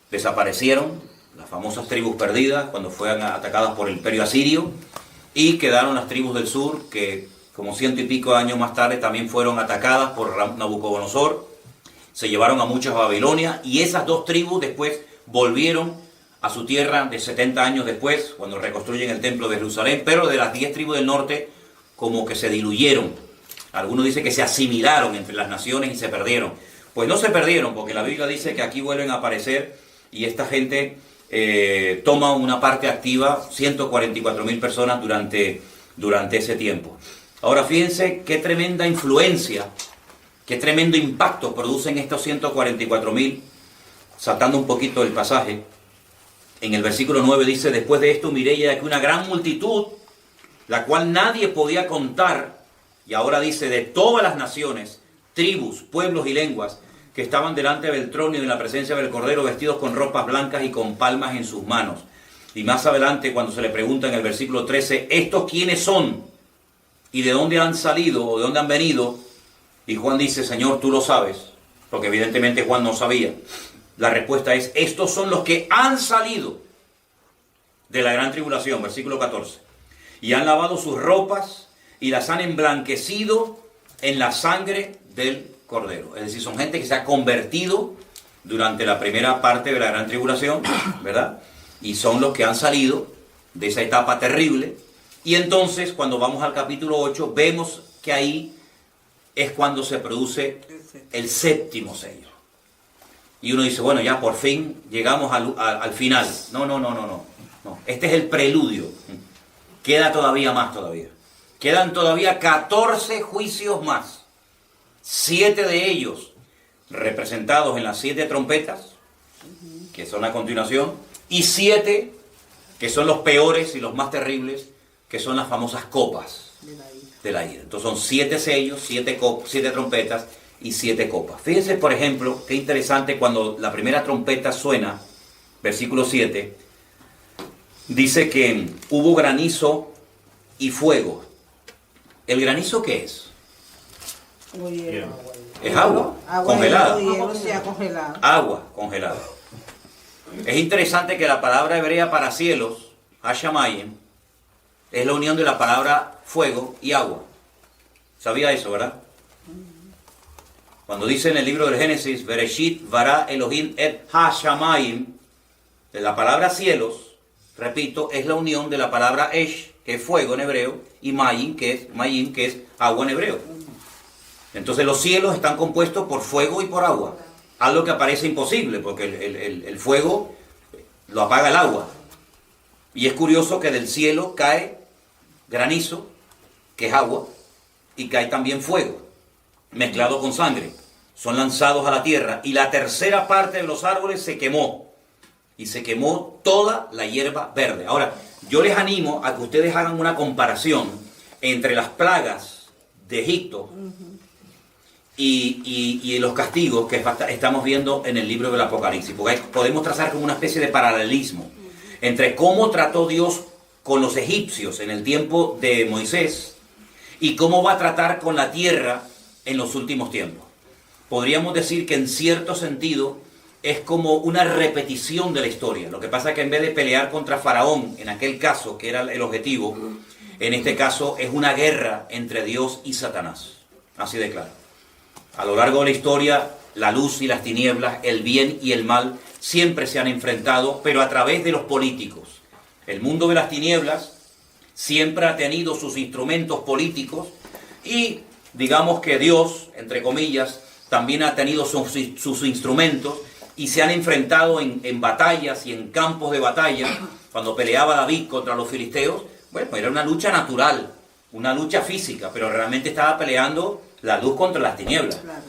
desaparecieron, las famosas tribus perdidas, cuando fueron atacadas por el imperio asirio, y quedaron las tribus del sur, que como 100 y pico de años más tarde también fueron atacadas por Nabucodonosor. Se llevaron a muchos a Babilonia, y esas 2 tribus después volvieron a su tierra de 70 años después, cuando reconstruyen el templo de Jerusalén, pero de las 10 tribus del norte como que se diluyeron. Algunos dicen que se asimilaron entre las naciones y se perdieron, Pues no se perdieron, porque la Biblia dice que aquí vuelven a aparecer y esta gente toma una parte activa, 144.000 personas durante ese tiempo. Ahora fíjense qué tremenda influencia, qué tremendo impacto producen estos 144.000, saltando un poquito el pasaje. En el versículo 9 dice: después de esto miré ya que una gran multitud, la cual nadie podía contar, y ahora dice, de todas las naciones, tribus, pueblos y lenguas, que estaban delante del trono y en la presencia del Cordero, vestidos con ropas blancas y con palmas en sus manos. Y más adelante, cuando se le pregunta en el versículo 13, ¿estos quiénes son? ¿Y de dónde han salido o de dónde han venido? Y Juan dice: Señor, tú lo sabes, porque evidentemente Juan no sabía. La respuesta es: estos son los que han salido de la gran tribulación, versículo 14. Y han lavado sus ropas y las han emblanquecido en la sangre del Cordero. Es decir, son gente que se ha convertido durante la primera parte de la gran tribulación, ¿verdad? Y son los que han salido de esa etapa terrible. Y entonces, cuando vamos al capítulo 8, vemos que ahí es cuando se produce el séptimo sello. Y uno dice: bueno, ya por fin llegamos al final. No. Este es el preludio. Queda todavía más todavía. Quedan todavía 14 juicios más. 7 de ellos representados en las 7 trompetas, que son a continuación, y 7 que son los peores y los más terribles, que son las famosas copas de la ira. Entonces son 7 sellos, 7 trompetas y 7 copas. Fíjense, por ejemplo, qué interesante cuando la primera trompeta suena, versículo 7, dice que hubo granizo y fuego. ¿El granizo qué es? Es agua congelada. Agua congelada. Es interesante que la palabra hebrea para cielos, Hashamayim, es la unión de la palabra fuego y agua. ¿Sabía eso, verdad? Cuando dice en el libro del Génesis, Bereshit bara Elohim et Hashamayim, la palabra cielos, repito, es la unión de la palabra Esh, que es fuego en hebreo, y Mayim, que es agua en hebreo. Entonces los cielos están compuestos por fuego y por agua. Algo que parece imposible, porque el fuego lo apaga el agua. Y es curioso que del cielo cae granizo, que es agua, y cae también fuego, mezclado con sangre. Son lanzados a la tierra, y la tercera parte de los árboles se quemó. Y se quemó toda la hierba verde. Ahora, yo les animo a que ustedes hagan una comparación entre las plagas de Egipto y los castigos que estamos viendo en el libro del Apocalipsis, porque podemos trazar como una especie de paralelismo entre cómo trató Dios con los egipcios en el tiempo de Moisés y cómo va a tratar con la tierra en los últimos tiempos. Podríamos decir que en cierto sentido es como una repetición de la historia. Lo que pasa es que en vez de pelear contra Faraón, en aquel caso que era el objetivo, en este caso es una guerra entre Dios y Satanás. Así de claro. A lo largo de la historia, la luz y las tinieblas, el bien y el mal, siempre se han enfrentado, pero a través de los políticos. El mundo de las tinieblas siempre ha tenido sus instrumentos políticos y digamos que Dios, entre comillas, también ha tenido sus instrumentos y se han enfrentado en batallas y en campos de batalla. Cuando peleaba David contra los filisteos, bueno, era una lucha natural, una lucha física, pero realmente estaba peleando la luz contra las tinieblas. Claro.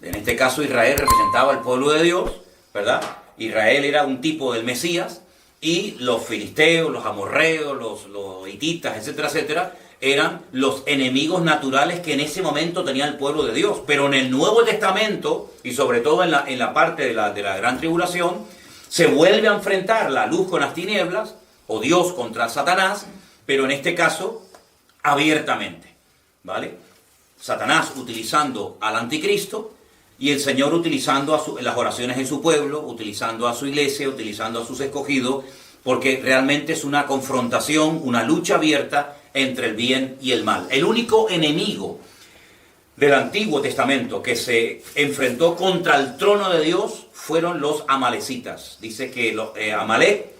En este caso Israel representaba al pueblo de Dios, ¿verdad? Israel era un tipo del Mesías y los filisteos, los amorreos, los hititas, etcétera, etcétera, eran los enemigos naturales que en ese momento tenía el pueblo de Dios. Pero en el Nuevo Testamento, y sobre todo en la parte de la gran tribulación, se vuelve a enfrentar la luz con las tinieblas, o Dios contra Satanás, pero en este caso abiertamente, ¿vale? Satanás utilizando al anticristo y el Señor utilizando las oraciones de su pueblo, utilizando a su iglesia, utilizando a sus escogidos, porque realmente es una confrontación, una lucha abierta entre el bien y el mal. El único enemigo del Antiguo Testamento que se enfrentó contra el trono de Dios fueron los amalecitas. Dice que Amalek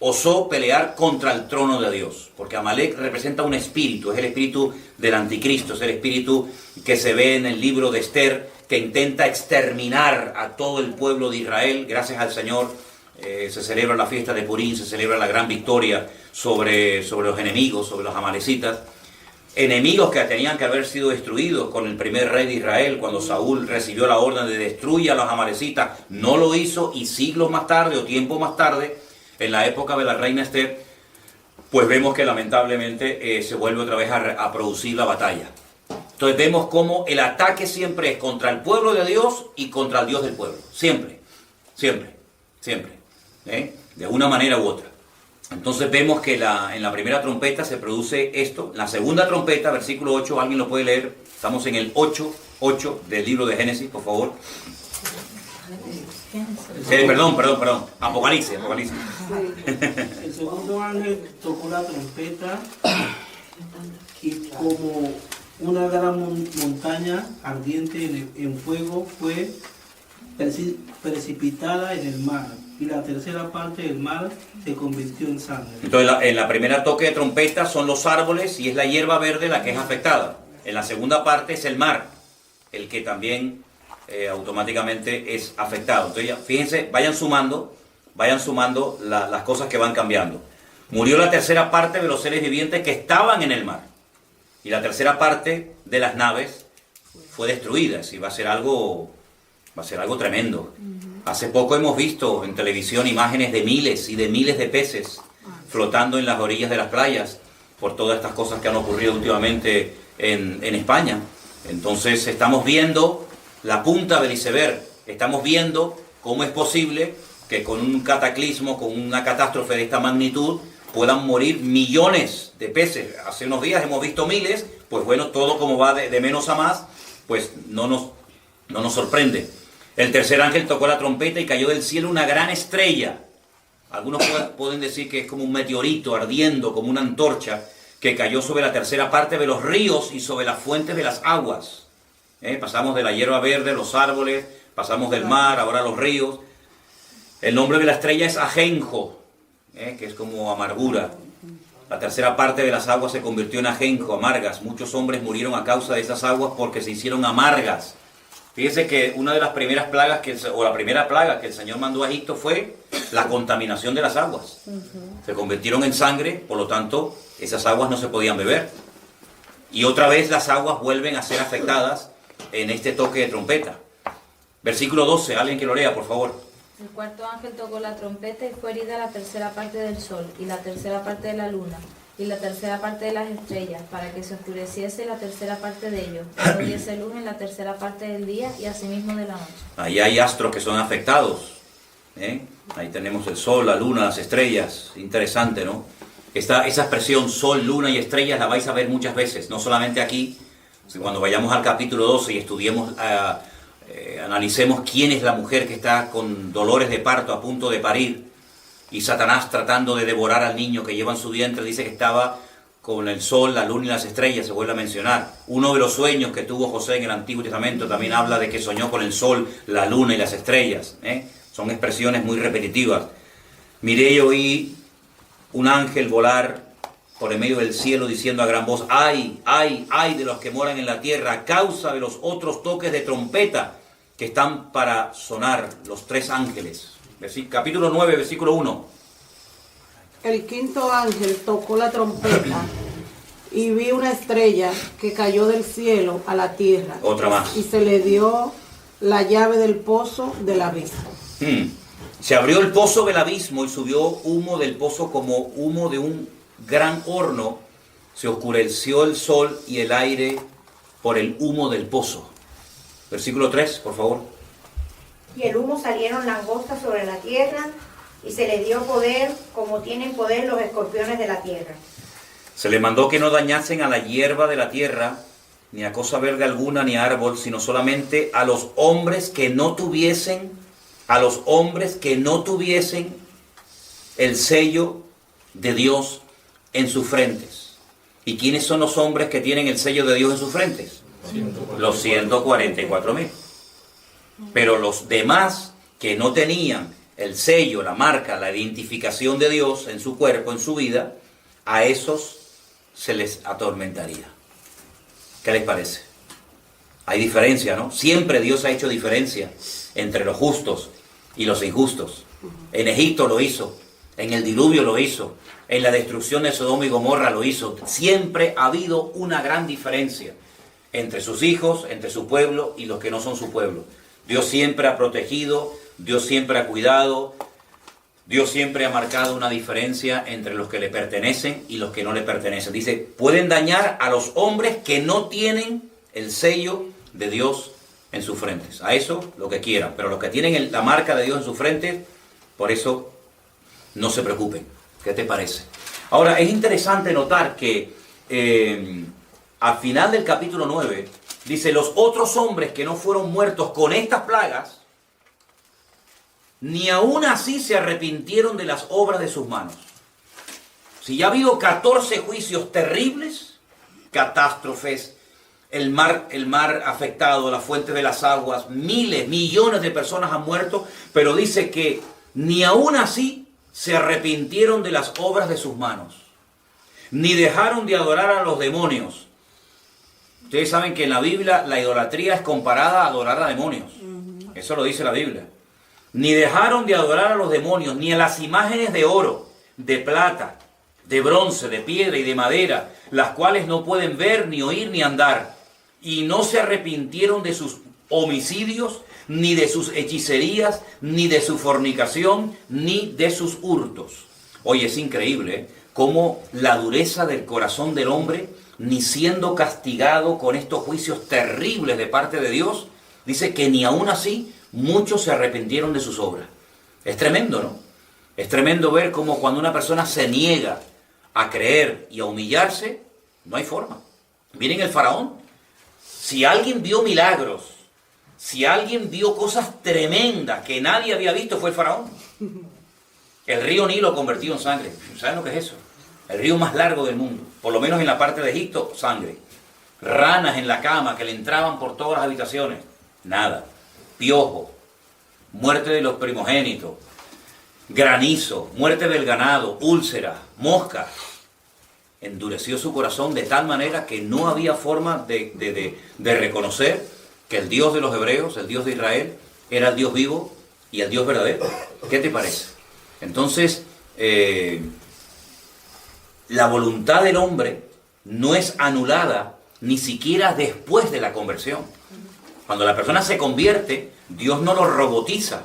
osó pelear contra el trono de Dios, porque Amalek representa un espíritu, es el espíritu del anticristo, es el espíritu que se ve en el libro de Esther, que intenta exterminar a todo el pueblo de Israel. Gracias al Señor se celebra la fiesta de Purim, se celebra la gran victoria sobre los enemigos, sobre los amalecitas. Enemigos que tenían que haber sido destruidos con el primer rey de Israel, cuando Saúl recibió la orden de destruir a los amalecitas, no lo hizo, y siglos más tarde o tiempo más tarde, en la época de la reina Esther, pues vemos que lamentablemente se vuelve otra vez a producir la batalla. Entonces vemos cómo el ataque siempre es contra el pueblo de Dios y contra el Dios del pueblo. Siempre, siempre, siempre. De una manera u otra. Entonces vemos que en la primera trompeta se produce esto. En la segunda trompeta, versículo 8, ¿alguien lo puede leer? Estamos en el 8 del libro de Génesis, por favor. Perdón. Apocalipsis. El segundo ángel tocó la trompeta y como una gran montaña ardiente en fuego fue precipitada en el mar, y la tercera parte del mar se convirtió en sangre. Entonces en la primera toque de trompeta son los árboles y es la hierba verde la que es afectada. En la segunda parte es el mar, el que también automáticamente es afectado. Entonces ya, fíjense, vayan sumando las cosas que van cambiando. Murió la tercera parte de los seres vivientes que estaban en el mar, y la tercera parte de las naves fue destruida. Así va a ser algo tremendo. Hace poco hemos visto en televisión imágenes de miles y de miles de peces flotando en las orillas de las playas por todas estas cosas que han ocurrido últimamente en España. Entonces estamos viendo la punta del iceberg, estamos viendo cómo es posible que con un cataclismo, con una catástrofe de esta magnitud, puedan morir millones de peces. Hace unos días hemos visto miles, pues bueno, todo como va de menos a más, pues no nos sorprende. El tercer ángel tocó la trompeta y cayó del cielo una gran estrella. Algunos pueden decir que es como un meteorito ardiendo, como una antorcha, que cayó sobre la tercera parte de los ríos y sobre las fuentes de las aguas. Pasamos de la hierba verde, los árboles, pasamos del mar, ahora los ríos. El nombre de la estrella es ajenjo, que es como amargura. La tercera parte de las aguas se convirtió en ajenjo, amargas. Muchos hombres murieron a causa de esas aguas porque se hicieron amargas. Fíjense que una de las primeras plagas, la primera plaga que el Señor mandó a Egipto fue la contaminación de las aguas. Se convirtieron en sangre, por lo tanto, esas aguas no se podían beber. Y otra vez las aguas vuelven a ser afectadas en este toque de trompeta. Versículo 12, alguien que lo lea, por favor. El cuarto ángel tocó la trompeta y fue herida la tercera parte del sol, y la tercera parte de la luna, y la tercera parte de las estrellas, para que se oscureciese la tercera parte de ellos, y no diese luz en la tercera parte del día y asimismo de la noche. Ahí hay astros que son afectados. Ahí tenemos el sol, la luna, las estrellas. Interesante, ¿no? Esa expresión sol, luna y estrellas la vais a ver muchas veces, no solamente aquí. Cuando vayamos al capítulo 12 y estudiemos, analicemos quién es la mujer que está con dolores de parto a punto de parir, y Satanás tratando de devorar al niño que lleva en su vientre, dice que estaba con el sol, la luna y las estrellas, se vuelve a mencionar. Uno de los sueños que tuvo José en el Antiguo Testamento también habla de que soñó con el sol, la luna y las estrellas. Son expresiones muy repetitivas. Miré y oí un ángel volar por en medio del cielo diciendo a gran voz: ¡ay, ay, ay de los que moran en la tierra a causa de los otros toques de trompeta que están para sonar, los tres ángeles! Capítulo 9, versículo 1. El quinto ángel tocó la trompeta y vi una estrella que cayó del cielo a la tierra. Otra más. Y se le dio la llave del pozo del abismo. Se abrió el pozo del abismo y subió humo del pozo como humo de un gran horno. Se oscureció el sol y el aire por el humo del pozo. Versículo 3, por favor. Y el humo salieron langostas sobre la tierra, y se le dio poder, como tienen poder los escorpiones de la tierra. Se le mandó que no dañasen a la hierba de la tierra, ni a cosa verde alguna, ni a árbol, sino solamente a los hombres que no tuviesen, el sello de Dios en sus frentes. ¿Y quiénes son los hombres que tienen el sello de Dios en sus frentes? Los 144.000. Pero los demás que no tenían el sello, la marca, la identificación de Dios en su cuerpo, en su vida, a esos se les atormentaría. ¿Qué les parece? Hay diferencia, ¿no? Siempre Dios ha hecho diferencia entre los justos y los injustos. En Egipto lo hizo, en el diluvio lo hizo, en la destrucción de Sodoma y Gomorra lo hizo. Siempre ha habido una gran diferencia entre sus hijos, entre su pueblo y los que no son su pueblo. Dios siempre ha protegido, Dios siempre ha cuidado, Dios siempre ha marcado una diferencia entre los que le pertenecen y los que no le pertenecen. Dice, pueden dañar a los hombres que no tienen el sello de Dios en sus frentes. A eso lo que quieran, pero los que tienen la marca de Dios en sus frentes, por eso no se preocupen. ¿Qué te parece? Ahora, es interesante notar que al final del capítulo 9, dice, los otros hombres que no fueron muertos con estas plagas, ni aún así se arrepintieron de las obras de sus manos. Si ya ha habido 14 juicios terribles, catástrofes, el mar afectado, la fuente de las aguas, miles, millones de personas han muerto, pero dice que ni aún así se arrepintieron de las obras de sus manos, ni dejaron de adorar a los demonios. Ustedes saben que en la Biblia la idolatría es comparada a adorar a demonios. Eso lo dice la Biblia. Ni dejaron de adorar a los demonios, ni a las imágenes de oro, de plata, de bronce, de piedra y de madera, las cuales no pueden ver, ni oír, ni andar. Y no se arrepintieron de sus homicidios, ni de sus hechicerías, ni de su fornicación, ni de sus hurtos. Oye, es increíble, cómo la dureza del corazón del hombre, ni siendo castigado con estos juicios terribles de parte de Dios, dice que ni aún así muchos se arrepintieron de sus obras. Es tremendo, ¿no? Es tremendo ver cómo cuando una persona se niega a creer y a humillarse, no hay forma. Miren el faraón. Si alguien vio milagros, si alguien vio cosas tremendas que nadie había visto, fue el faraón. El río Nilo convertido en sangre. ¿Saben lo que es eso? El río más largo del mundo. Por lo menos en la parte de Egipto, sangre. Ranas en la cama que le entraban por todas las habitaciones. Nada. Piojo, muerte de los primogénitos, granizo, muerte del ganado, úlceras, moscas. Endureció su corazón de tal manera que no había forma de reconocer que el Dios de los hebreos, el Dios de Israel, era el Dios vivo y el Dios verdadero. ¿Qué te parece? Entonces, la voluntad del hombre no es anulada ni siquiera después de la conversión. Cuando la persona se convierte, Dios no lo robotiza.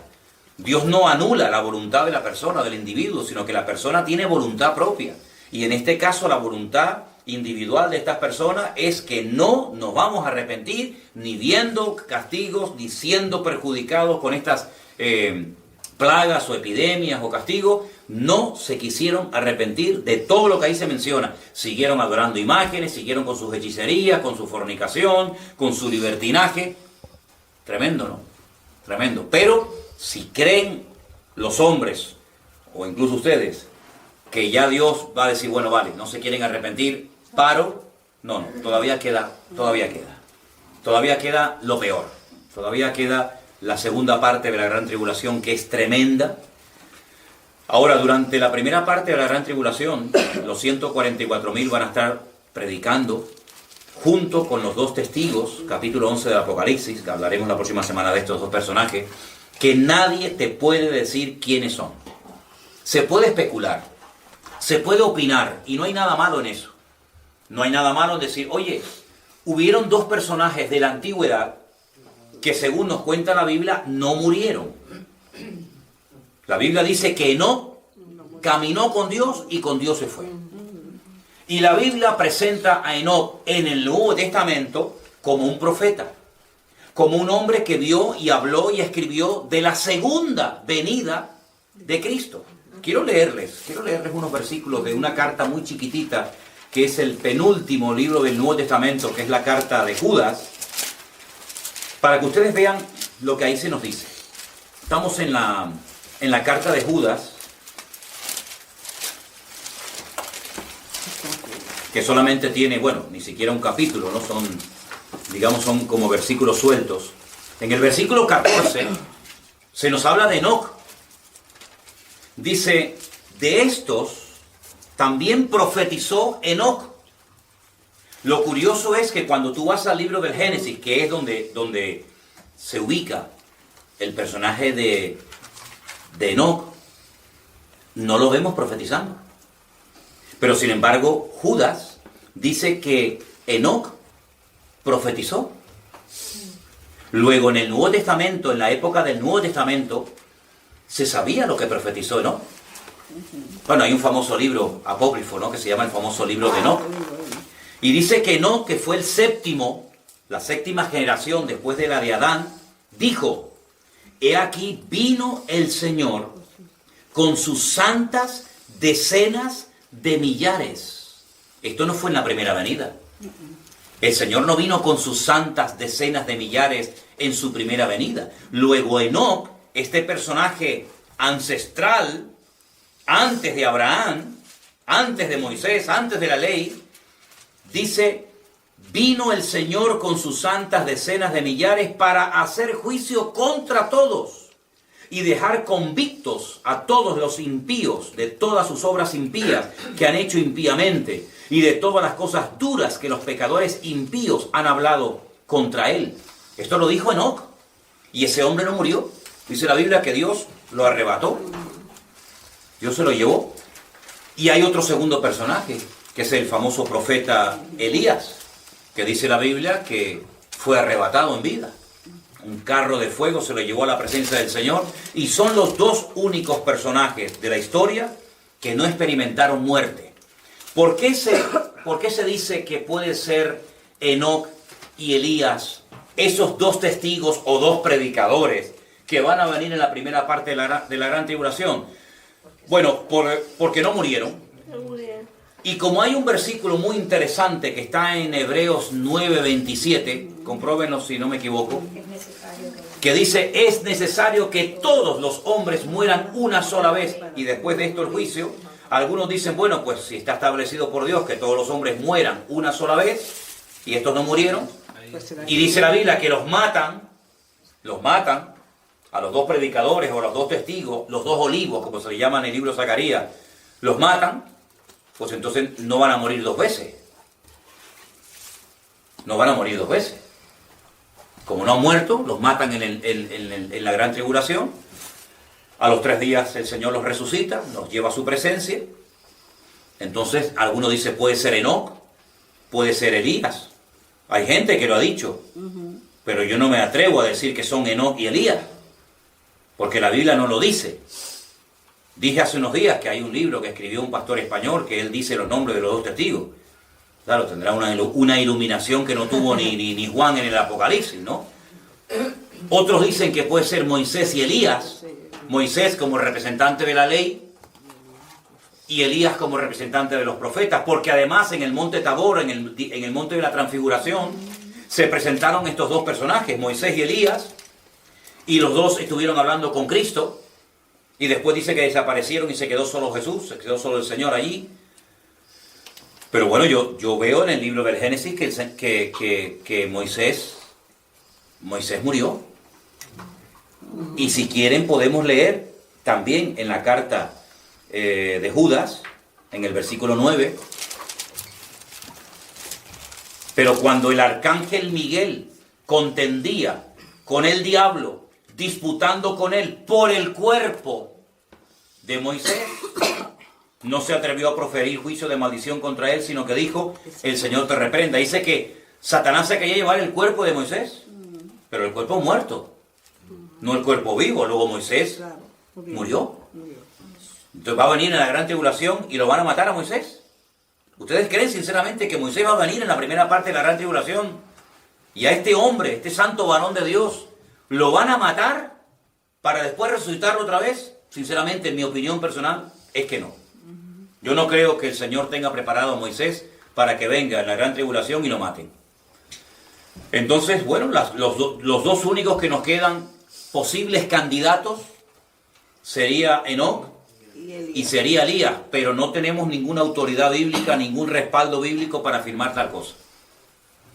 Dios no anula la voluntad de la persona, del individuo, sino que la persona tiene voluntad propia. Y en este caso la voluntad individual de estas personas es que no nos vamos a arrepentir ni viendo castigos, ni siendo perjudicados con estas plagas o epidemias o castigos. No se quisieron arrepentir de todo lo que ahí se menciona. Siguieron adorando imágenes, siguieron con sus hechicerías, con su fornicación, con su libertinaje. Tremendo, ¿no? Tremendo. Pero si creen los hombres, o incluso ustedes, que ya Dios va a decir, bueno, vale, no se quieren arrepentir, paro. No, todavía queda lo peor. Todavía queda la segunda parte de la gran tribulación, que es tremenda. Ahora, durante la primera parte de la gran tribulación, los 144.000 van a estar predicando junto con los dos testigos, capítulo 11 del Apocalipsis, que hablaremos la próxima semana de estos dos personajes, que nadie te puede decir quiénes son. Se puede especular, se puede opinar, y no hay nada malo en eso. No hay nada malo en decir, oye, hubieron dos personajes de la antigüedad que, según nos cuenta la Biblia, no murieron. La Biblia dice que Enoc caminó con Dios y con Dios se fue. Y la Biblia presenta a Enoc en el Nuevo Testamento como un profeta, como un hombre que vio y habló y escribió de la segunda venida de Cristo. Quiero leerles unos versículos de una carta muy chiquitita, que es el penúltimo libro del Nuevo Testamento, que es la carta de Judas, para que ustedes vean lo que ahí se nos dice. Estamos en la carta de Judas, que solamente tiene, bueno, ni siquiera un capítulo, ¿no? Son como versículos sueltos. En el versículo 14 se nos habla de Enoc. Dice, de estos también profetizó Enoc, Lo curioso es que cuando tú vas al libro del Génesis, que es donde se ubica el personaje de Enoc, no lo vemos profetizando. Pero sin embargo, Judas dice que Enoc profetizó. Luego en el Nuevo Testamento, en la época del Nuevo Testamento, se sabía lo que profetizó Enoc. Bueno, hay un famoso libro apócrifo, ¿no?, que se llama el famoso libro de Enoc. Y dice que Enoc, que fue el séptimo, la séptima generación después de la de Adán, dijo: he aquí vino el Señor con sus santas decenas de millares. Esto no fue en la primera venida. El Señor no vino con sus santas decenas de millares en su primera venida. Luego Enoc, este personaje ancestral, antes de Abraham, antes de Moisés, antes de la ley, dice: vino el Señor con sus santas decenas de millares para hacer juicio contra todos y dejar convictos a todos los impíos de todas sus obras impías que han hecho impíamente y de todas las cosas duras que los pecadores impíos han hablado contra él. Esto lo dijo Enoc, y ese hombre no murió. Dice la Biblia que Dios lo arrebató, Dios se lo llevó. Y hay otro segundo personaje, que es el famoso profeta Elías, que dice la Biblia que fue arrebatado en vida. Un carro de fuego se lo llevó a la presencia del Señor, y son los dos únicos personajes de la historia que no experimentaron muerte. ¿Por qué se dice que puede ser Enoc y Elías esos dos testigos o dos predicadores que van a venir en la primera parte de la gran tribulación? Bueno, porque no murieron. Y como hay un versículo muy interesante que está en Hebreos 9:27, compróbenlo si no me equivoco, que dice: es necesario que todos los hombres mueran una sola vez y después de esto el juicio. Algunos dicen, bueno, pues si está establecido por Dios que todos los hombres mueran una sola vez y estos no murieron, y dice la Biblia que los matan a los dos predicadores o a los dos testigos, los dos olivos, como se le llama en el libro de Zacarías, los matan, pues entonces no van a morir dos veces. No van a morir dos veces. Como no han muerto, los matan en la gran tribulación. A los 3 días el Señor los resucita, los lleva a su presencia. Entonces, algunos dicen, puede ser Enoc, puede ser Elías. Hay gente que lo ha dicho, pero yo no me atrevo a decir que son Enoc y Elías, porque la Biblia no lo dice. Dije hace unos días que hay un libro que escribió un pastor español que él dice los nombres de los dos testigos. Claro, tendrá una iluminación que no tuvo ni Juan en el Apocalipsis, ¿no? Otros dicen que puede ser Moisés y Elías. Moisés como representante de la ley y Elías como representante de los profetas, porque además en el monte Tabor, en el monte de la transfiguración, se presentaron estos dos personajes, Moisés y Elías, y los dos estuvieron hablando con Cristo, y después dice que desaparecieron y se quedó solo Jesús, se quedó solo el Señor allí. Pero bueno, yo veo en el libro del Génesis que Moisés murió. Y si quieren podemos leer también en la carta de Judas, en el versículo 9. Pero cuando el arcángel Miguel contendía con el diablo, disputando con él por el cuerpo de Moisés, no se atrevió a proferir juicio de maldición contra él, sino que dijo: el Señor te reprenda. Dice que Satanás se quería llevar el cuerpo de Moisés, pero el cuerpo muerto, no el cuerpo vivo. Luego Moisés murió. Entonces va a venir en la gran tribulación y lo van a matar a Moisés. ¿Ustedes creen sinceramente que Moisés va a venir en la primera parte de la gran tribulación y a este hombre, este santo varón de Dios, lo van a matar para después resucitarlo otra vez? Sinceramente, en mi opinión personal, es que no. Yo no creo que el Señor tenga preparado a Moisés para que venga en la gran tribulación y lo maten. Entonces, bueno, los dos únicos que nos quedan posibles candidatos sería Enoc y sería Elías, pero no tenemos ninguna autoridad bíblica, ningún respaldo bíblico para afirmar tal cosa.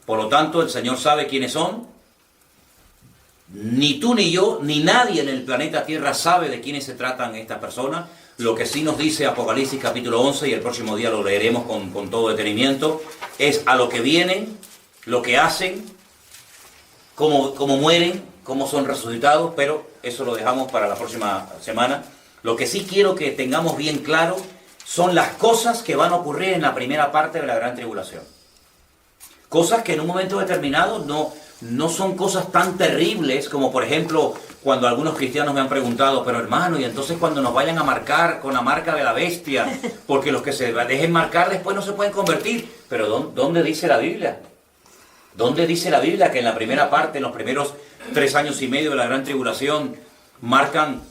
Por lo tanto, el Señor sabe quiénes son. Ni tú ni yo, ni nadie en el planeta Tierra sabe de quiénes se tratan estas personas. Lo que sí nos dice Apocalipsis capítulo 11, y el próximo día lo leeremos con todo detenimiento, es a lo que vienen, lo que hacen, cómo mueren, cómo son resucitados, pero eso lo dejamos para la próxima semana. Lo que sí quiero que tengamos bien claro son las cosas que van a ocurrir en la primera parte de la gran tribulación. Cosas que en un momento determinado no son cosas tan terribles como, por ejemplo, cuando algunos cristianos me han preguntado, pero hermano, y entonces cuando nos vayan a marcar con la marca de la bestia, porque los que se dejen marcar después no se pueden convertir. Pero ¿dónde dice la Biblia? ¿Dónde dice la Biblia que en la primera parte, en los primeros 3 años y medio de la gran tribulación, marcan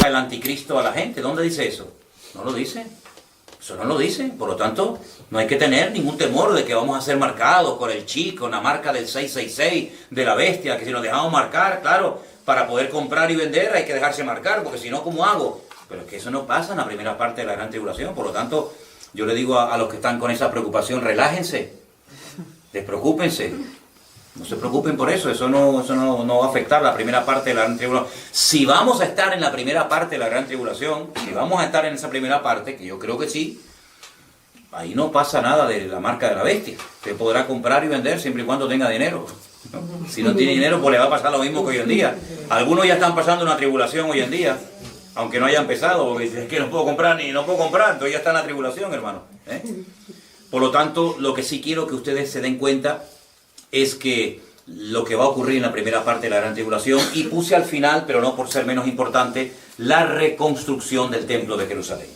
el anticristo a la gente. ¿Dónde dice eso? No lo dice. Eso no lo dice. Por lo tanto, no hay que tener ningún temor de que vamos a ser marcados con el chip, con la marca del 666 de la bestia, que si nos dejamos marcar, claro, para poder comprar y vender hay que dejarse marcar, porque si no, ¿cómo hago? Pero es que eso no pasa en la primera parte de la gran tribulación. Por lo tanto, yo le digo a los que están con esa preocupación, relájense, despreocúpense. No se preocupen por eso, eso no va a afectar la primera parte de la gran tribulación. Si vamos a estar en la primera parte de la gran tribulación, si vamos a estar en esa primera parte, que yo creo que sí, ahí no pasa nada de la marca de la bestia. Usted podrá comprar y vender siempre y cuando tenga dinero. ¿No? Si no tiene dinero, pues le va a pasar lo mismo que hoy en día. Algunos ya están pasando una tribulación hoy en día, aunque no haya empezado, porque dicen, es que no puedo comprar, entonces ya está en la tribulación, hermano. Por lo tanto, lo que sí quiero que ustedes se den cuenta es que lo que va a ocurrir en la primera parte de la gran tribulación, y puse al final, pero no por ser menos importante, la reconstrucción del templo de Jerusalén.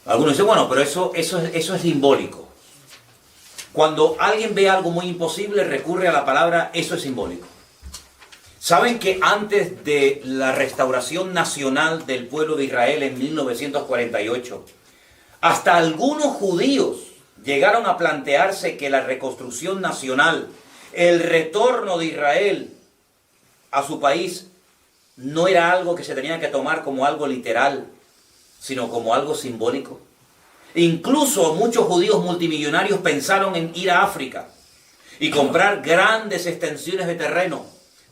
Algunos dicen, bueno, pero eso es simbólico. Cuando alguien ve algo muy imposible, recurre a la palabra, eso es simbólico. ¿Saben que antes de la restauración nacional del pueblo de Israel en 1948, hasta algunos judíos llegaron a plantearse que la reconstrucción nacional, el retorno de Israel a su país, no era algo que se tenía que tomar como algo literal, sino como algo simbólico? Incluso muchos judíos multimillonarios pensaron en ir a África y comprar grandes extensiones de terreno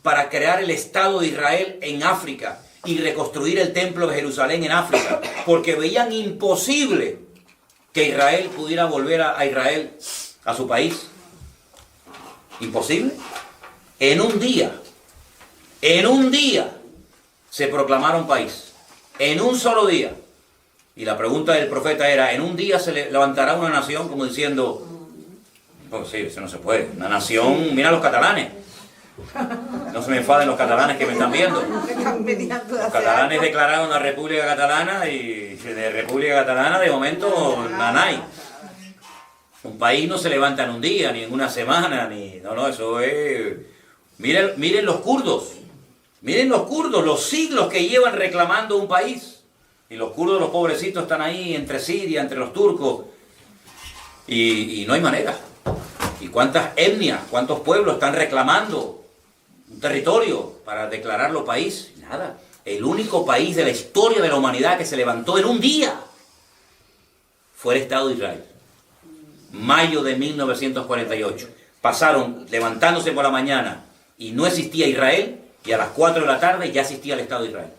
para crear el Estado de Israel en África y reconstruir el templo de Jerusalén en África, porque veían imposible que Israel pudiera volver a Israel, a su país. Imposible. En un día, En un día se proclamaron país. En un solo día. Y la pregunta del profeta era, ¿en un día se levantará una nación? Como diciendo, pues sí, eso no se puede. Una nación, mira los catalanes. No se me enfaden los catalanes que me están viendo. Los catalanes declararon la República Catalana y de República Catalana de momento nada hay. Un país no se levanta en un día, ni en una semana, ni... No, eso es... Miren los kurdos. Miren los kurdos, los siglos que llevan reclamando un país. Y los kurdos, los pobrecitos, están ahí entre Siria, entre los turcos. Y no hay manera. ¿Y cuántas etnias, cuántos pueblos están reclamando un territorio para declararlo país? Nada. El único país de la historia de la humanidad que se levantó en un día fue el Estado de Israel. Mayo de 1948. Pasaron levantándose por la mañana y no existía Israel, y a las 4 de la tarde ya existía el Estado de Israel.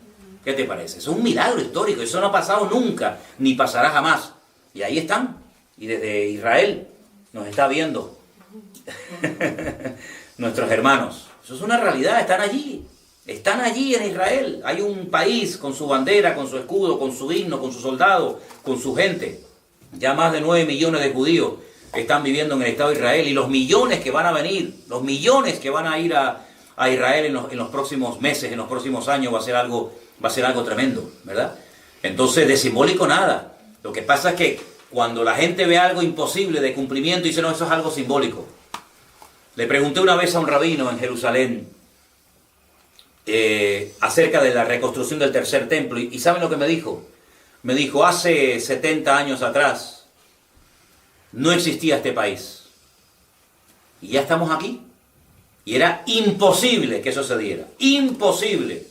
¿Qué te parece? Eso es un milagro histórico, eso no ha pasado nunca, ni pasará jamás. Y ahí están, y desde Israel nos está viendo nuestros hermanos. Eso es una realidad, están allí en Israel. Hay un país con su bandera, con su escudo, con su himno, con sus soldados, con su gente. Ya más de 9 millones de judíos están viviendo en el Estado de Israel, y los millones que van a venir, los millones que van a ir a Israel en los próximos meses, en los próximos años, va a ser algo tremendo, ¿verdad? Entonces, de simbólico nada. Lo que pasa es que cuando la gente ve algo imposible de cumplimiento, dice, no, eso es algo simbólico. Le pregunté una vez a un rabino en Jerusalén acerca de la reconstrucción del tercer templo, y ¿saben lo que me dijo? Me dijo, hace 70 años atrás no existía este país. Y ya estamos aquí. Y era imposible que eso se diera. Imposible.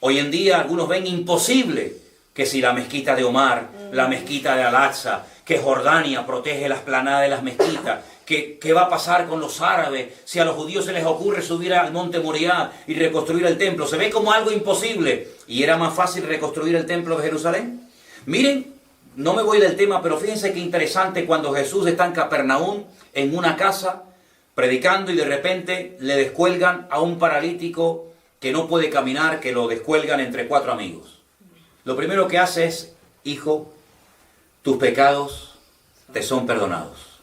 Hoy en día algunos ven imposible que si la mezquita de Omar, la mezquita de Al-Aqsa, que Jordania protege la explanada de las mezquitas, ¿qué va a pasar con los árabes si a los judíos se les ocurre subir al monte Moriah y reconstruir el templo? Se ve como algo imposible. ¿Y era más fácil reconstruir el templo de Jerusalén? Miren, no me voy del tema, pero fíjense qué interesante cuando Jesús está en Capernaum, en una casa, predicando, y de repente le descuelgan a un paralítico que no puede caminar, que lo descuelgan entre 4 amigos. Lo primero que hace es, hijo, tus pecados te son perdonados.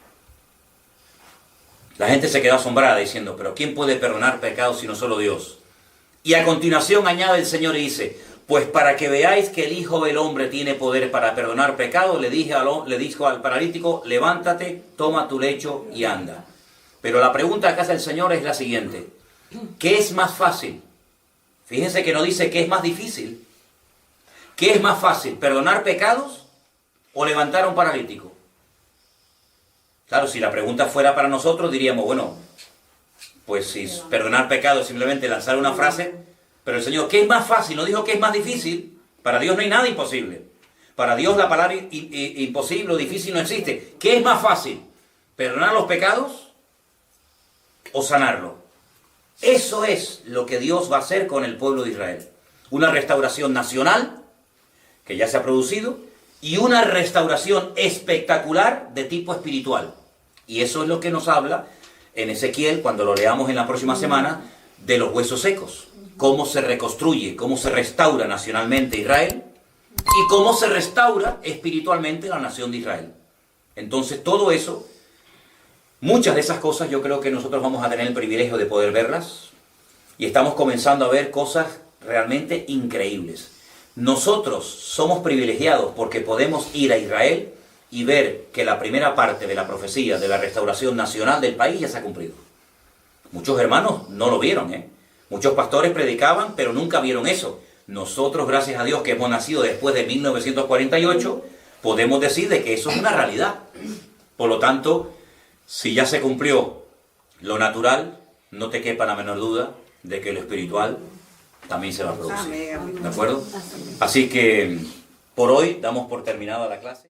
La gente se quedó asombrada diciendo, pero ¿quién puede perdonar pecados sino solo Dios? Y a continuación añade el Señor y dice, pues para que veáis que el Hijo del Hombre tiene poder para perdonar pecados, le dijo al paralítico, levántate, toma tu lecho y anda. Pero la pregunta que hace el Señor es la siguiente, ¿qué es más fácil? Fíjense que no dice qué es más difícil. ¿Qué es más fácil, perdonar pecados o levantar a un paralítico? Claro, si la pregunta fuera para nosotros, diríamos, bueno, pues si perdonar pecados es simplemente lanzar una frase, pero el Señor, ¿qué es más fácil? No dijo que es más difícil. Para Dios no hay nada imposible. Para Dios la palabra imposible o difícil no existe. ¿Qué es más fácil? ¿Perdonar los pecados o sanarlo? Eso es lo que Dios va a hacer con el pueblo de Israel. Una restauración nacional, que ya se ha producido, y una restauración espectacular de tipo espiritual. Y eso es lo que nos habla en Ezequiel, cuando lo leamos en la próxima semana, de los huesos secos. Cómo se reconstruye, cómo se restaura nacionalmente Israel, y cómo se restaura espiritualmente la nación de Israel. Entonces todo eso, muchas de esas cosas yo creo que nosotros vamos a tener el privilegio de poder verlas, y estamos comenzando a ver cosas realmente increíbles. Nosotros somos privilegiados porque podemos ir a Israel y ver que la primera parte de la profecía de la restauración nacional del país ya se ha cumplido. Muchos hermanos no lo vieron, Muchos pastores predicaban, pero nunca vieron eso. Nosotros, gracias a Dios, que hemos nacido después de 1948, podemos decir de que eso es una realidad. Por lo tanto, si ya se cumplió lo natural, no te quepa la menor duda de que lo espiritual también se va a producir. ¿De acuerdo? Así que por hoy damos por terminada la clase.